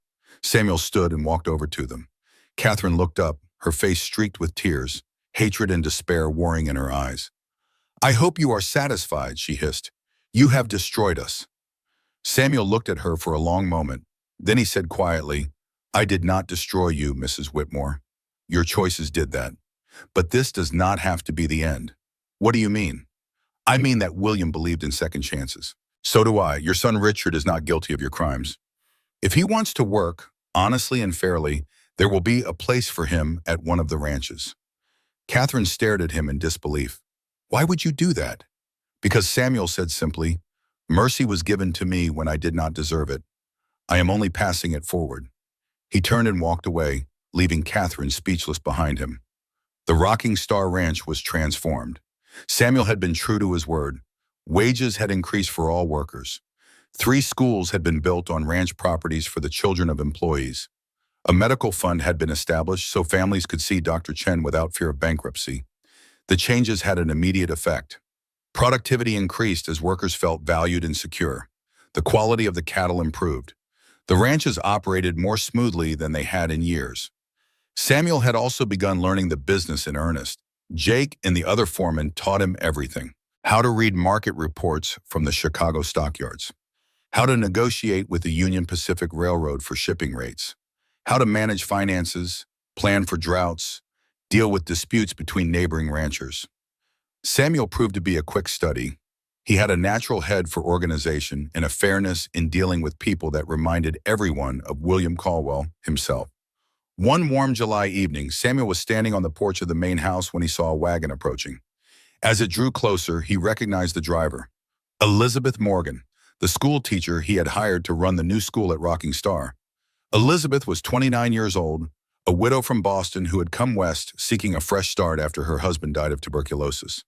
Samuel stood and walked over to them. Catherine looked up, her face streaked with tears, hatred and despair warring in her eyes. "I hope you are satisfied," she hissed. "You have destroyed us." Samuel looked at her for a long moment. Then he said quietly, "I did not destroy you, Mrs. Whitmore. Your choices did that. But this does not have to be the end." "What do you mean?" "I mean that William believed in second chances. So do I. Your son Richard is not guilty of your crimes. If he wants to work, honestly and fairly, there will be a place for him at one of the ranches." Catherine stared at him in disbelief. "Why would you do that?" "Because," Samuel said simply, "mercy was given to me when I did not deserve it. I am only passing it forward." He turned and walked away, leaving Catherine speechless behind him. The Rocking Star Ranch was transformed. Samuel had been true to his word. Wages had increased for all workers. 3 schools had been built on ranch properties for the children of employees. A medical fund had been established so families could see Dr. Chen without fear of bankruptcy. The changes had an immediate effect. Productivity increased as workers felt valued and secure. The quality of the cattle improved. The ranches operated more smoothly than they had in years. Samuel had also begun learning the business in earnest. Jake and the other foremen taught him everything: how to read market reports from the Chicago stockyards, how to negotiate with the Union Pacific Railroad for shipping rates, how to manage finances, plan for droughts, deal with disputes between neighboring ranchers. Samuel proved to be a quick study. He had a natural head for organization and a fairness in dealing with people that reminded everyone of William Caldwell himself. One warm July evening, Samuel was standing on the porch of the main house when he saw a wagon approaching. As it drew closer, he recognized the driver, Elizabeth Morgan, the school teacher he had hired to run the new school at Rocking Star. Elizabeth was 29 years old, a widow from Boston who had come west seeking a fresh start after her husband died of tuberculosis.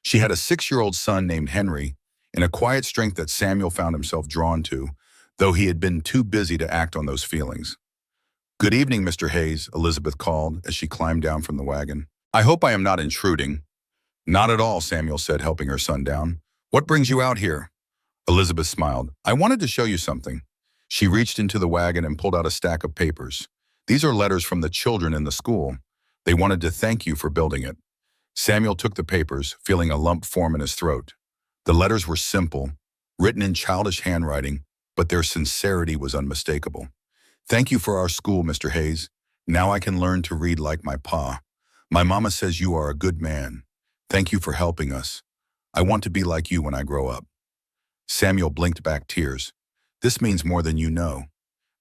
She had a 6-year-old son named Henry, and a quiet strength that Samuel found himself drawn to, though he had been too busy to act on those feelings. "Good evening, Mr. Hayes," Elizabeth called as she climbed down from the wagon. "I hope I am not intruding." "Not at all," Samuel said, helping her son down. "What brings you out here?" Elizabeth smiled. "I wanted to show you something." She reached into the wagon and pulled out a stack of papers. "These are letters from the children in the school. They wanted to thank you for building it." Samuel took the papers, feeling a lump form in his throat. The letters were simple, written in childish handwriting, but their sincerity was unmistakable. "Thank you for our school, Mr. Hayes. Now I can learn to read like my pa. My mama says you are a good man. Thank you for helping us. I want to be like you when I grow up." Samuel blinked back tears. "This means more than you know.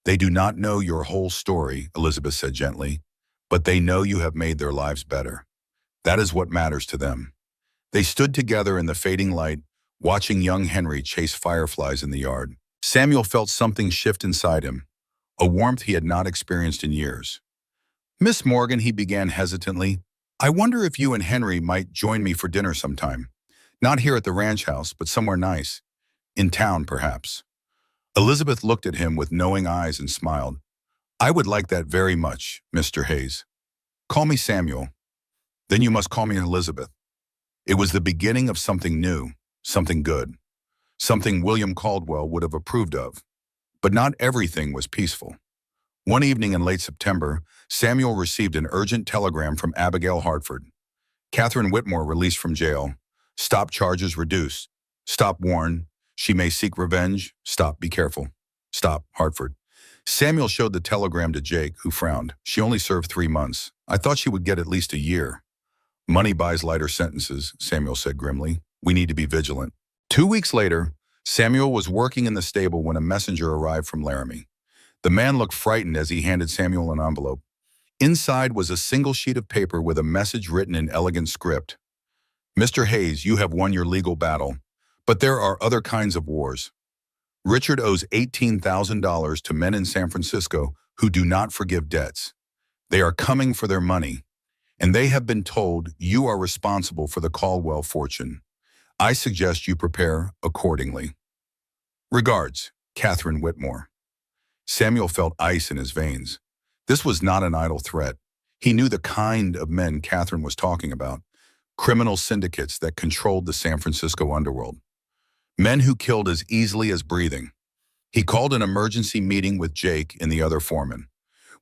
They do not know your whole story," Elizabeth said gently, "but they know you have made their lives better. That is what matters to them." They stood together in the fading light, watching young Henry chase fireflies in the yard. Samuel felt something shift inside him, a warmth he had not experienced in years. "Miss Morgan," he began hesitantly, "I wonder if you and Henry might join me for dinner sometime. Not here at the ranch house, but somewhere nice. In town, perhaps." Elizabeth looked at him with knowing eyes and smiled. "I would like that very much, Mr. Hayes. Call me Samuel. Then you must call me Elizabeth." It was the beginning of something new, something good, something William Caldwell would have approved of. But not everything was peaceful. One evening in late September, Samuel received an urgent telegram from Abigail Hartford. "Catherine Whitmore released from jail. Stop charges reduced. Stop warned. She may seek revenge. Stop, be careful. Stop, Hartford." Samuel showed the telegram to Jake, who frowned. "She only served 3 months. I thought she would get at least a year." "Money buys lighter sentences," Samuel said grimly. "We need to be vigilant." 2 weeks later, Samuel was working in the stable when a messenger arrived from Laramie. The man looked frightened as he handed Samuel an envelope. Inside was a single sheet of paper with a message written in elegant script. "Mr. Hayes, you have won your legal battle, but there are other kinds of wars. Richard owes $18,000 to men in San Francisco who do not forgive debts. They are coming for their money, and they have been told you are responsible for the Caldwell fortune. I suggest you prepare accordingly. Regards, Catherine Whitmore." Samuel felt ice in his veins. This was not an idle threat. He knew the kind of men Catherine was talking about, criminal syndicates that controlled the San Francisco underworld. Men who killed as easily as breathing. He called an emergency meeting with Jake and the other foreman.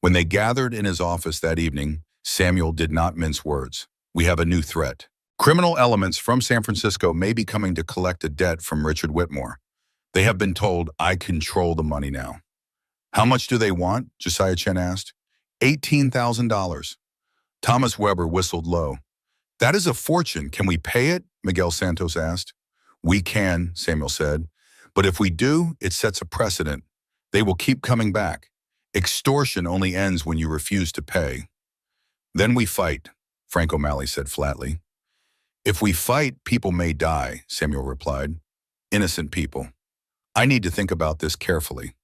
When they gathered in his office that evening, Samuel did not mince words. We have a new threat. Criminal elements from San Francisco may be coming to collect a debt from Richard Whitmore. They have been told, I control the money now. How much do they want? Josiah Chen asked. $18,000. Thomas Weber whistled low. That is a fortune. Can we pay it? Miguel Santos asked. We can, Samuel said. But if we do, it sets a precedent. They will keep coming back. Extortion only ends when you refuse to pay. Then we fight, Frank O'Malley said flatly. If we fight, people may die, Samuel replied. Innocent people. I need to think about this carefully.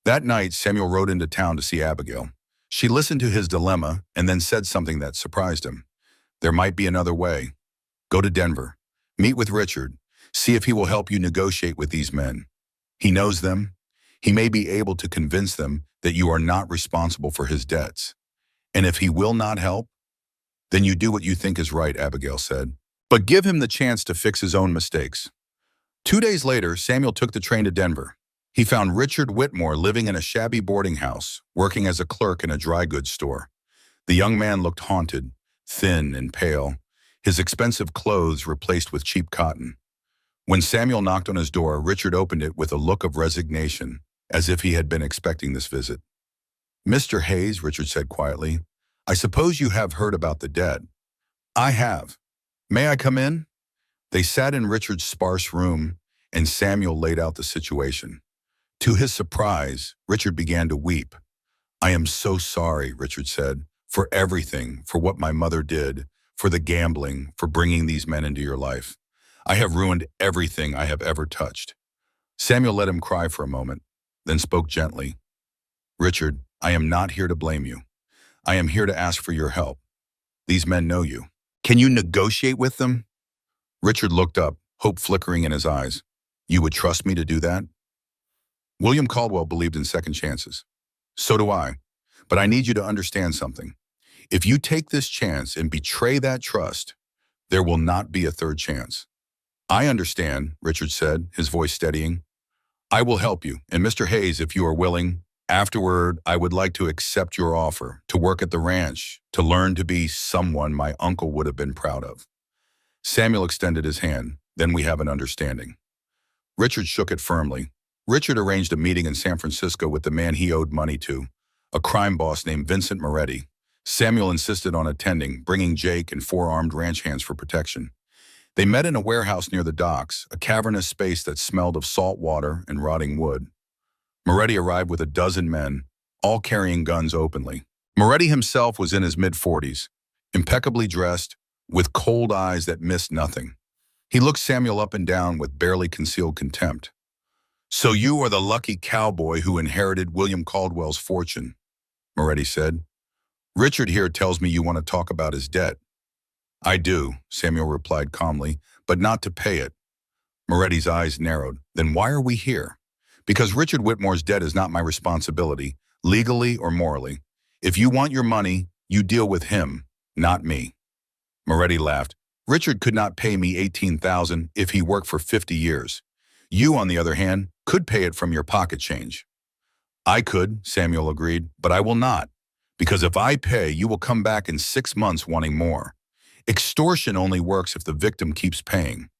That night, Samuel rode into town to see Abigail. She listened to his dilemma and then said something that surprised him. There might be another way. Go to Denver. Meet with Richard. See if he will help you negotiate with these men. He knows them. He may be able to convince them that you are not responsible for his debts. And if he will not help, then you do what you think is right, Abigail said. But give him the chance to fix his own mistakes. 2 days later, Samuel took the train to Denver. He found Richard Whitmore living in a shabby boarding house, working as a clerk in a dry goods store. The young man looked haunted, thin and pale, his expensive clothes replaced with cheap cotton. When Samuel knocked on his door, Richard opened it with a look of resignation, as if he had been expecting this visit. Mr. Hayes, Richard said quietly, I suppose you have heard about the debt. I have. May I come in? They sat in Richard's sparse room, and Samuel laid out the situation. To his surprise, Richard began to weep. I am so sorry, Richard said, for everything, for what my mother did, for the gambling, for bringing these men into your life. I have ruined everything I have ever touched. Samuel let him cry for a moment, then spoke gently. Richard, I am not here to blame you. I am here to ask for your help. These men know you. Can you negotiate with them? Richard looked up, hope flickering in his eyes. You would trust me to do that? William Caldwell believed in second chances. So do I. But I need you to understand something. If you take this chance and betray that trust, there will not be a third chance. I understand, Richard said, his voice steadying. I will help you, and Mr. Hayes, if you are willing, afterward, I would like to accept your offer, to work at the ranch, to learn to be someone my uncle would have been proud of. Samuel extended his hand. Then we have an understanding. Richard shook it firmly. Richard arranged a meeting in San Francisco with the man he owed money to, a crime boss named Vincent Moretti. Samuel insisted on attending, bringing Jake and 4 armed ranch hands for protection. They met in a warehouse near the docks, a cavernous space that smelled of salt water and rotting wood. Moretti arrived with a dozen men, all carrying guns openly. Moretti himself was in his mid-40s, impeccably dressed, with cold eyes that missed nothing. He looked Samuel up and down with barely concealed contempt. So you are the lucky cowboy who inherited William Caldwell's fortune, Moretti said. Richard here tells me you want to talk about his debt. I do, Samuel replied calmly, but not to pay it. Moretti's eyes narrowed. Then why are we here? Because Richard Whitmore's debt is not my responsibility, legally or morally. If you want your money, you deal with him, not me. Moretti laughed. Richard could not pay me $18,000 if he worked for 50 years. You, on the other hand, could pay it from your pocket change. I could, Samuel agreed, but I will not. Because if I pay, you will come back in 6 months wanting more. Extortion only works if the victim keeps paying.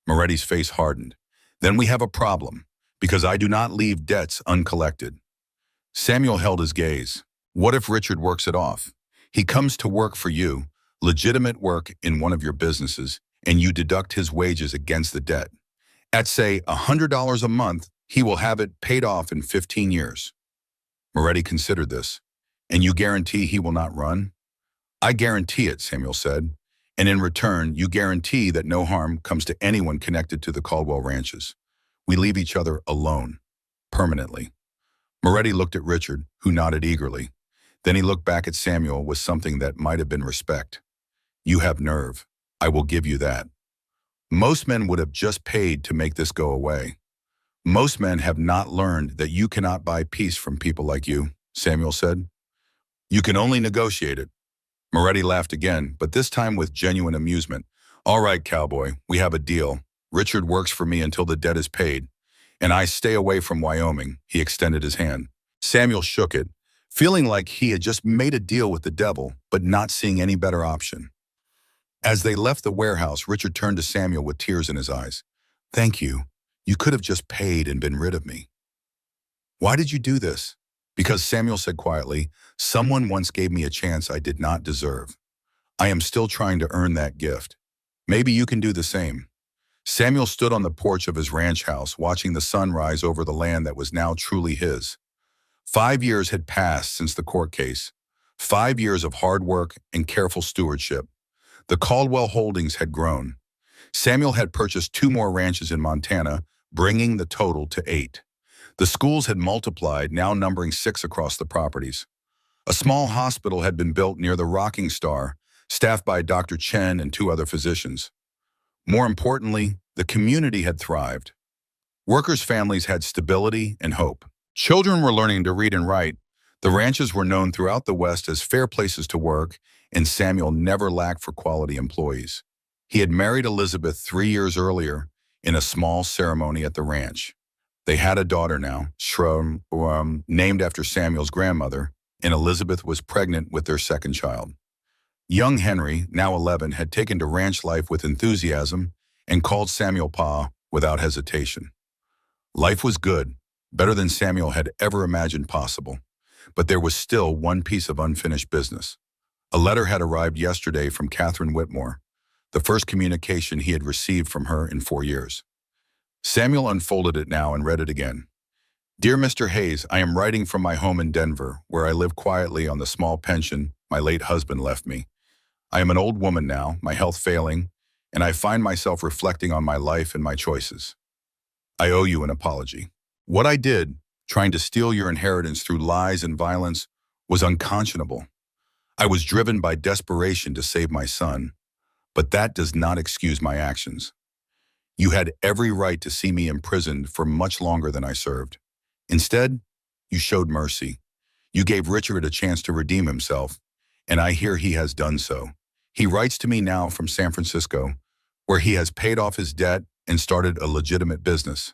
Moretti's face hardened. Then we have a problem, because I do not leave debts uncollected. Samuel held his gaze. What if Richard works it off? He comes to work for you, legitimate work in one of your businesses, and you deduct his wages against the debt. At, say, $100 a month, he will have it paid off in 15 years. Moretti considered this. And you guarantee he will not run? I guarantee it, Samuel said. And in return, you guarantee that no harm comes to anyone connected to the Caldwell ranches. We leave each other alone, permanently. Moretti looked at Richard, who nodded eagerly. Then he looked back at Samuel with something that might have been respect. You have nerve. I will give you that. Most men would have just paid to make this go away. Most men have not learned that you cannot buy peace from people like you, Samuel said. You can only negotiate it. Moretti laughed again, but this time with genuine amusement. All right, cowboy, we have a deal. Richard works for me until the debt is paid, and I stay away from Wyoming. He extended his hand. Samuel shook it, feeling like he had just made a deal with the devil, but not seeing any better option. As they left the warehouse, Richard turned to Samuel with tears in his eyes. Thank you. You could have just paid and been rid of me. Why did you do this? Because Samuel said quietly, someone once gave me a chance I did not deserve. I am still trying to earn that gift. Maybe you can do the same. Samuel stood on the porch of his ranch house, watching the sun rise over the land that was now truly his. 5 years had passed since the court case. 5 years of hard work and careful stewardship. The Caldwell holdings had grown. Samuel had purchased 2 more ranches in Montana, bringing the total to 8. The schools had multiplied, now numbering 6 across the properties. A small hospital had been built near the Rocking Star, staffed by Dr. Chen and 2 other physicians. More importantly, the community had thrived. Workers' families had stability and hope. Children were learning to read and write. The ranches were known throughout the West as fair places to work, and Samuel never lacked for quality employees. He had married Elizabeth 3 years earlier in a small ceremony at the ranch. They had a daughter now, named after Samuel's grandmother, and Elizabeth was pregnant with their second child. Young Henry, now 11, had taken to ranch life with enthusiasm and called Samuel Pa without hesitation. Life was good, better than Samuel had ever imagined possible. But there was still one piece of unfinished business. A letter had arrived yesterday from Catherine Whitmore, the first communication he had received from her in 4 years. Samuel unfolded it now and read it again. Dear Mr. Hayes, I am writing from my home in Denver, where I live quietly on the small pension my late husband left me. I am an old woman now, my health failing, and I find myself reflecting on my life and my choices. I owe you an apology. What I did, trying to steal your inheritance through lies and violence, was unconscionable. I was driven by desperation to save my son, but that does not excuse my actions. You had every right to see me imprisoned for much longer than I served. Instead, you showed mercy. You gave Richard a chance to redeem himself, and I hear he has done so. He writes to me now from San Francisco, where he has paid off his debt and started a legitimate business.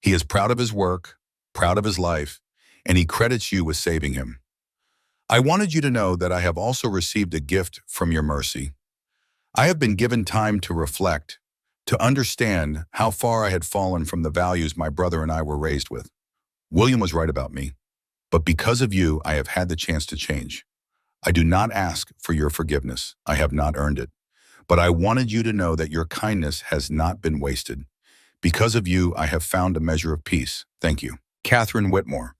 He is proud of his work, proud of his life, and he credits you with saving him. I wanted you to know that I have also received a gift from your mercy. I have been given time to reflect, to understand how far I had fallen from the values my brother and I were raised with. William was right about me, but because of you, I have had the chance to change. I do not ask for your forgiveness. I have not earned it. But I wanted you to know that your kindness has not been wasted. Because of you, I have found a measure of peace. Thank you. Catherine Whitmore.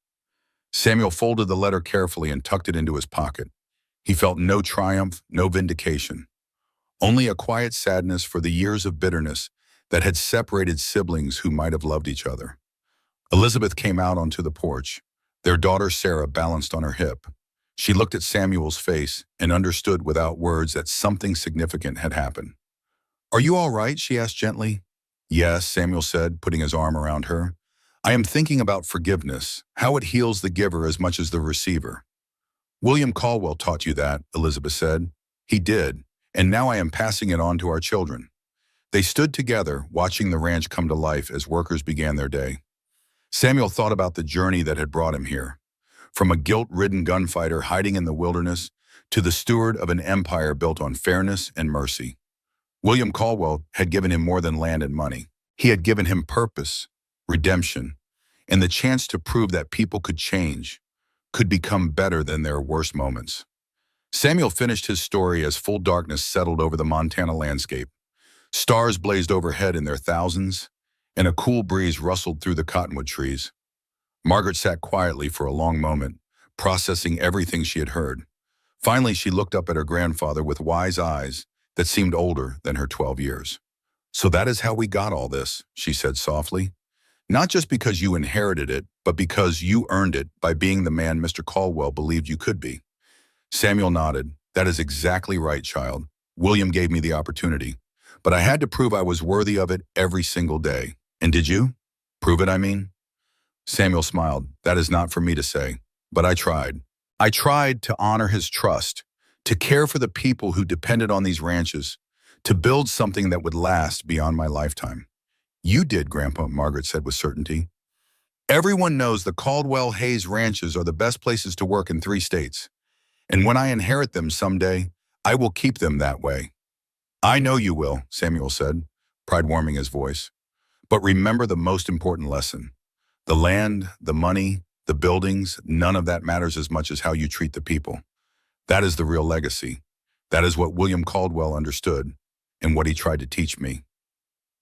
Samuel folded the letter carefully and tucked it into his pocket. He felt no triumph, no vindication. Only a quiet sadness for the years of bitterness that had separated siblings who might have loved each other. Elizabeth came out onto the porch. Their daughter Sarah balanced on her hip. She looked at Samuel's face and understood without words that something significant had happened. Are you all right? She asked gently. Yes, Samuel said, putting his arm around her. I am thinking about forgiveness, how it heals the giver as much as the receiver. William Caldwell taught you that, Elizabeth said. He did, and now I am passing it on to our children. They stood together, watching the ranch come to life as workers began their day. Samuel thought about the journey that had brought him here. From a guilt-ridden gunfighter hiding in the wilderness to the steward of an empire built on fairness and mercy. William Caldwell had given him more than land and money. He had given him purpose, redemption, and the chance to prove that people could change, could become better than their worst moments. Samuel finished his story as full darkness settled over the Montana landscape. Stars blazed overhead in their thousands, and a cool breeze rustled through the cottonwood trees. Margaret sat quietly for a long moment, processing everything she had heard. Finally, she looked up at her grandfather with wise eyes that seemed older than her 12 years. So that is how we got all this, she said softly. Not just because you inherited it, but because you earned it by being the man Mr. Caldwell believed you could be. Samuel nodded. That is exactly right, child. William gave me the opportunity, but I had to prove I was worthy of it every single day. And did you? Prove it, I mean? Samuel smiled. That is not for me to say, but I tried. I tried to honor his trust, to care for the people who depended on these ranches, to build something that would last beyond my lifetime. You did, Grandpa, Margaret said with certainty. Everyone knows the Caldwell Hayes ranches are the best places to work in 3 states. And when I inherit them someday, I will keep them that way. I know you will, Samuel said, pride warming his voice. But remember the most important lesson. The land, the money, the buildings, none of that matters as much as how you treat the people. That is the real legacy. That is what William Caldwell understood and what he tried to teach me.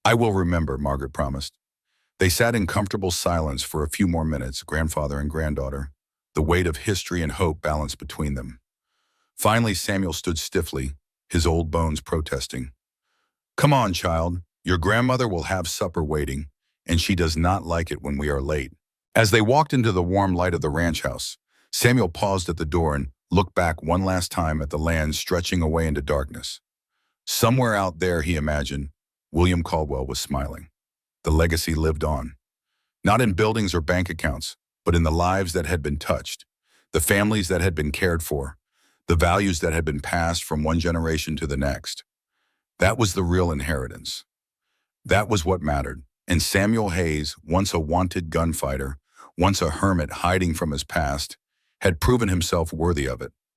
I will remember, Margaret promised. They sat in comfortable silence for a few more minutes, grandfather and granddaughter, the weight of history and hope balanced between them. Finally, Samuel stood stiffly, his old bones protesting. Come on, child. Your grandmother will have supper waiting, and she does not like it when we are late. As they walked into the warm light of the ranch house, Samuel paused at the door and looked back one last time at the land stretching away into darkness. Somewhere out there, he imagined, William Caldwell was smiling. The legacy lived on. Not in buildings or bank accounts, but in the lives that had been touched, the families that had been cared for, the values that had been passed from one generation to the next. That was the real inheritance. That was what mattered. And Samuel Hayes, once a wanted gunfighter, once a hermit hiding from his past, had proven himself worthy of it.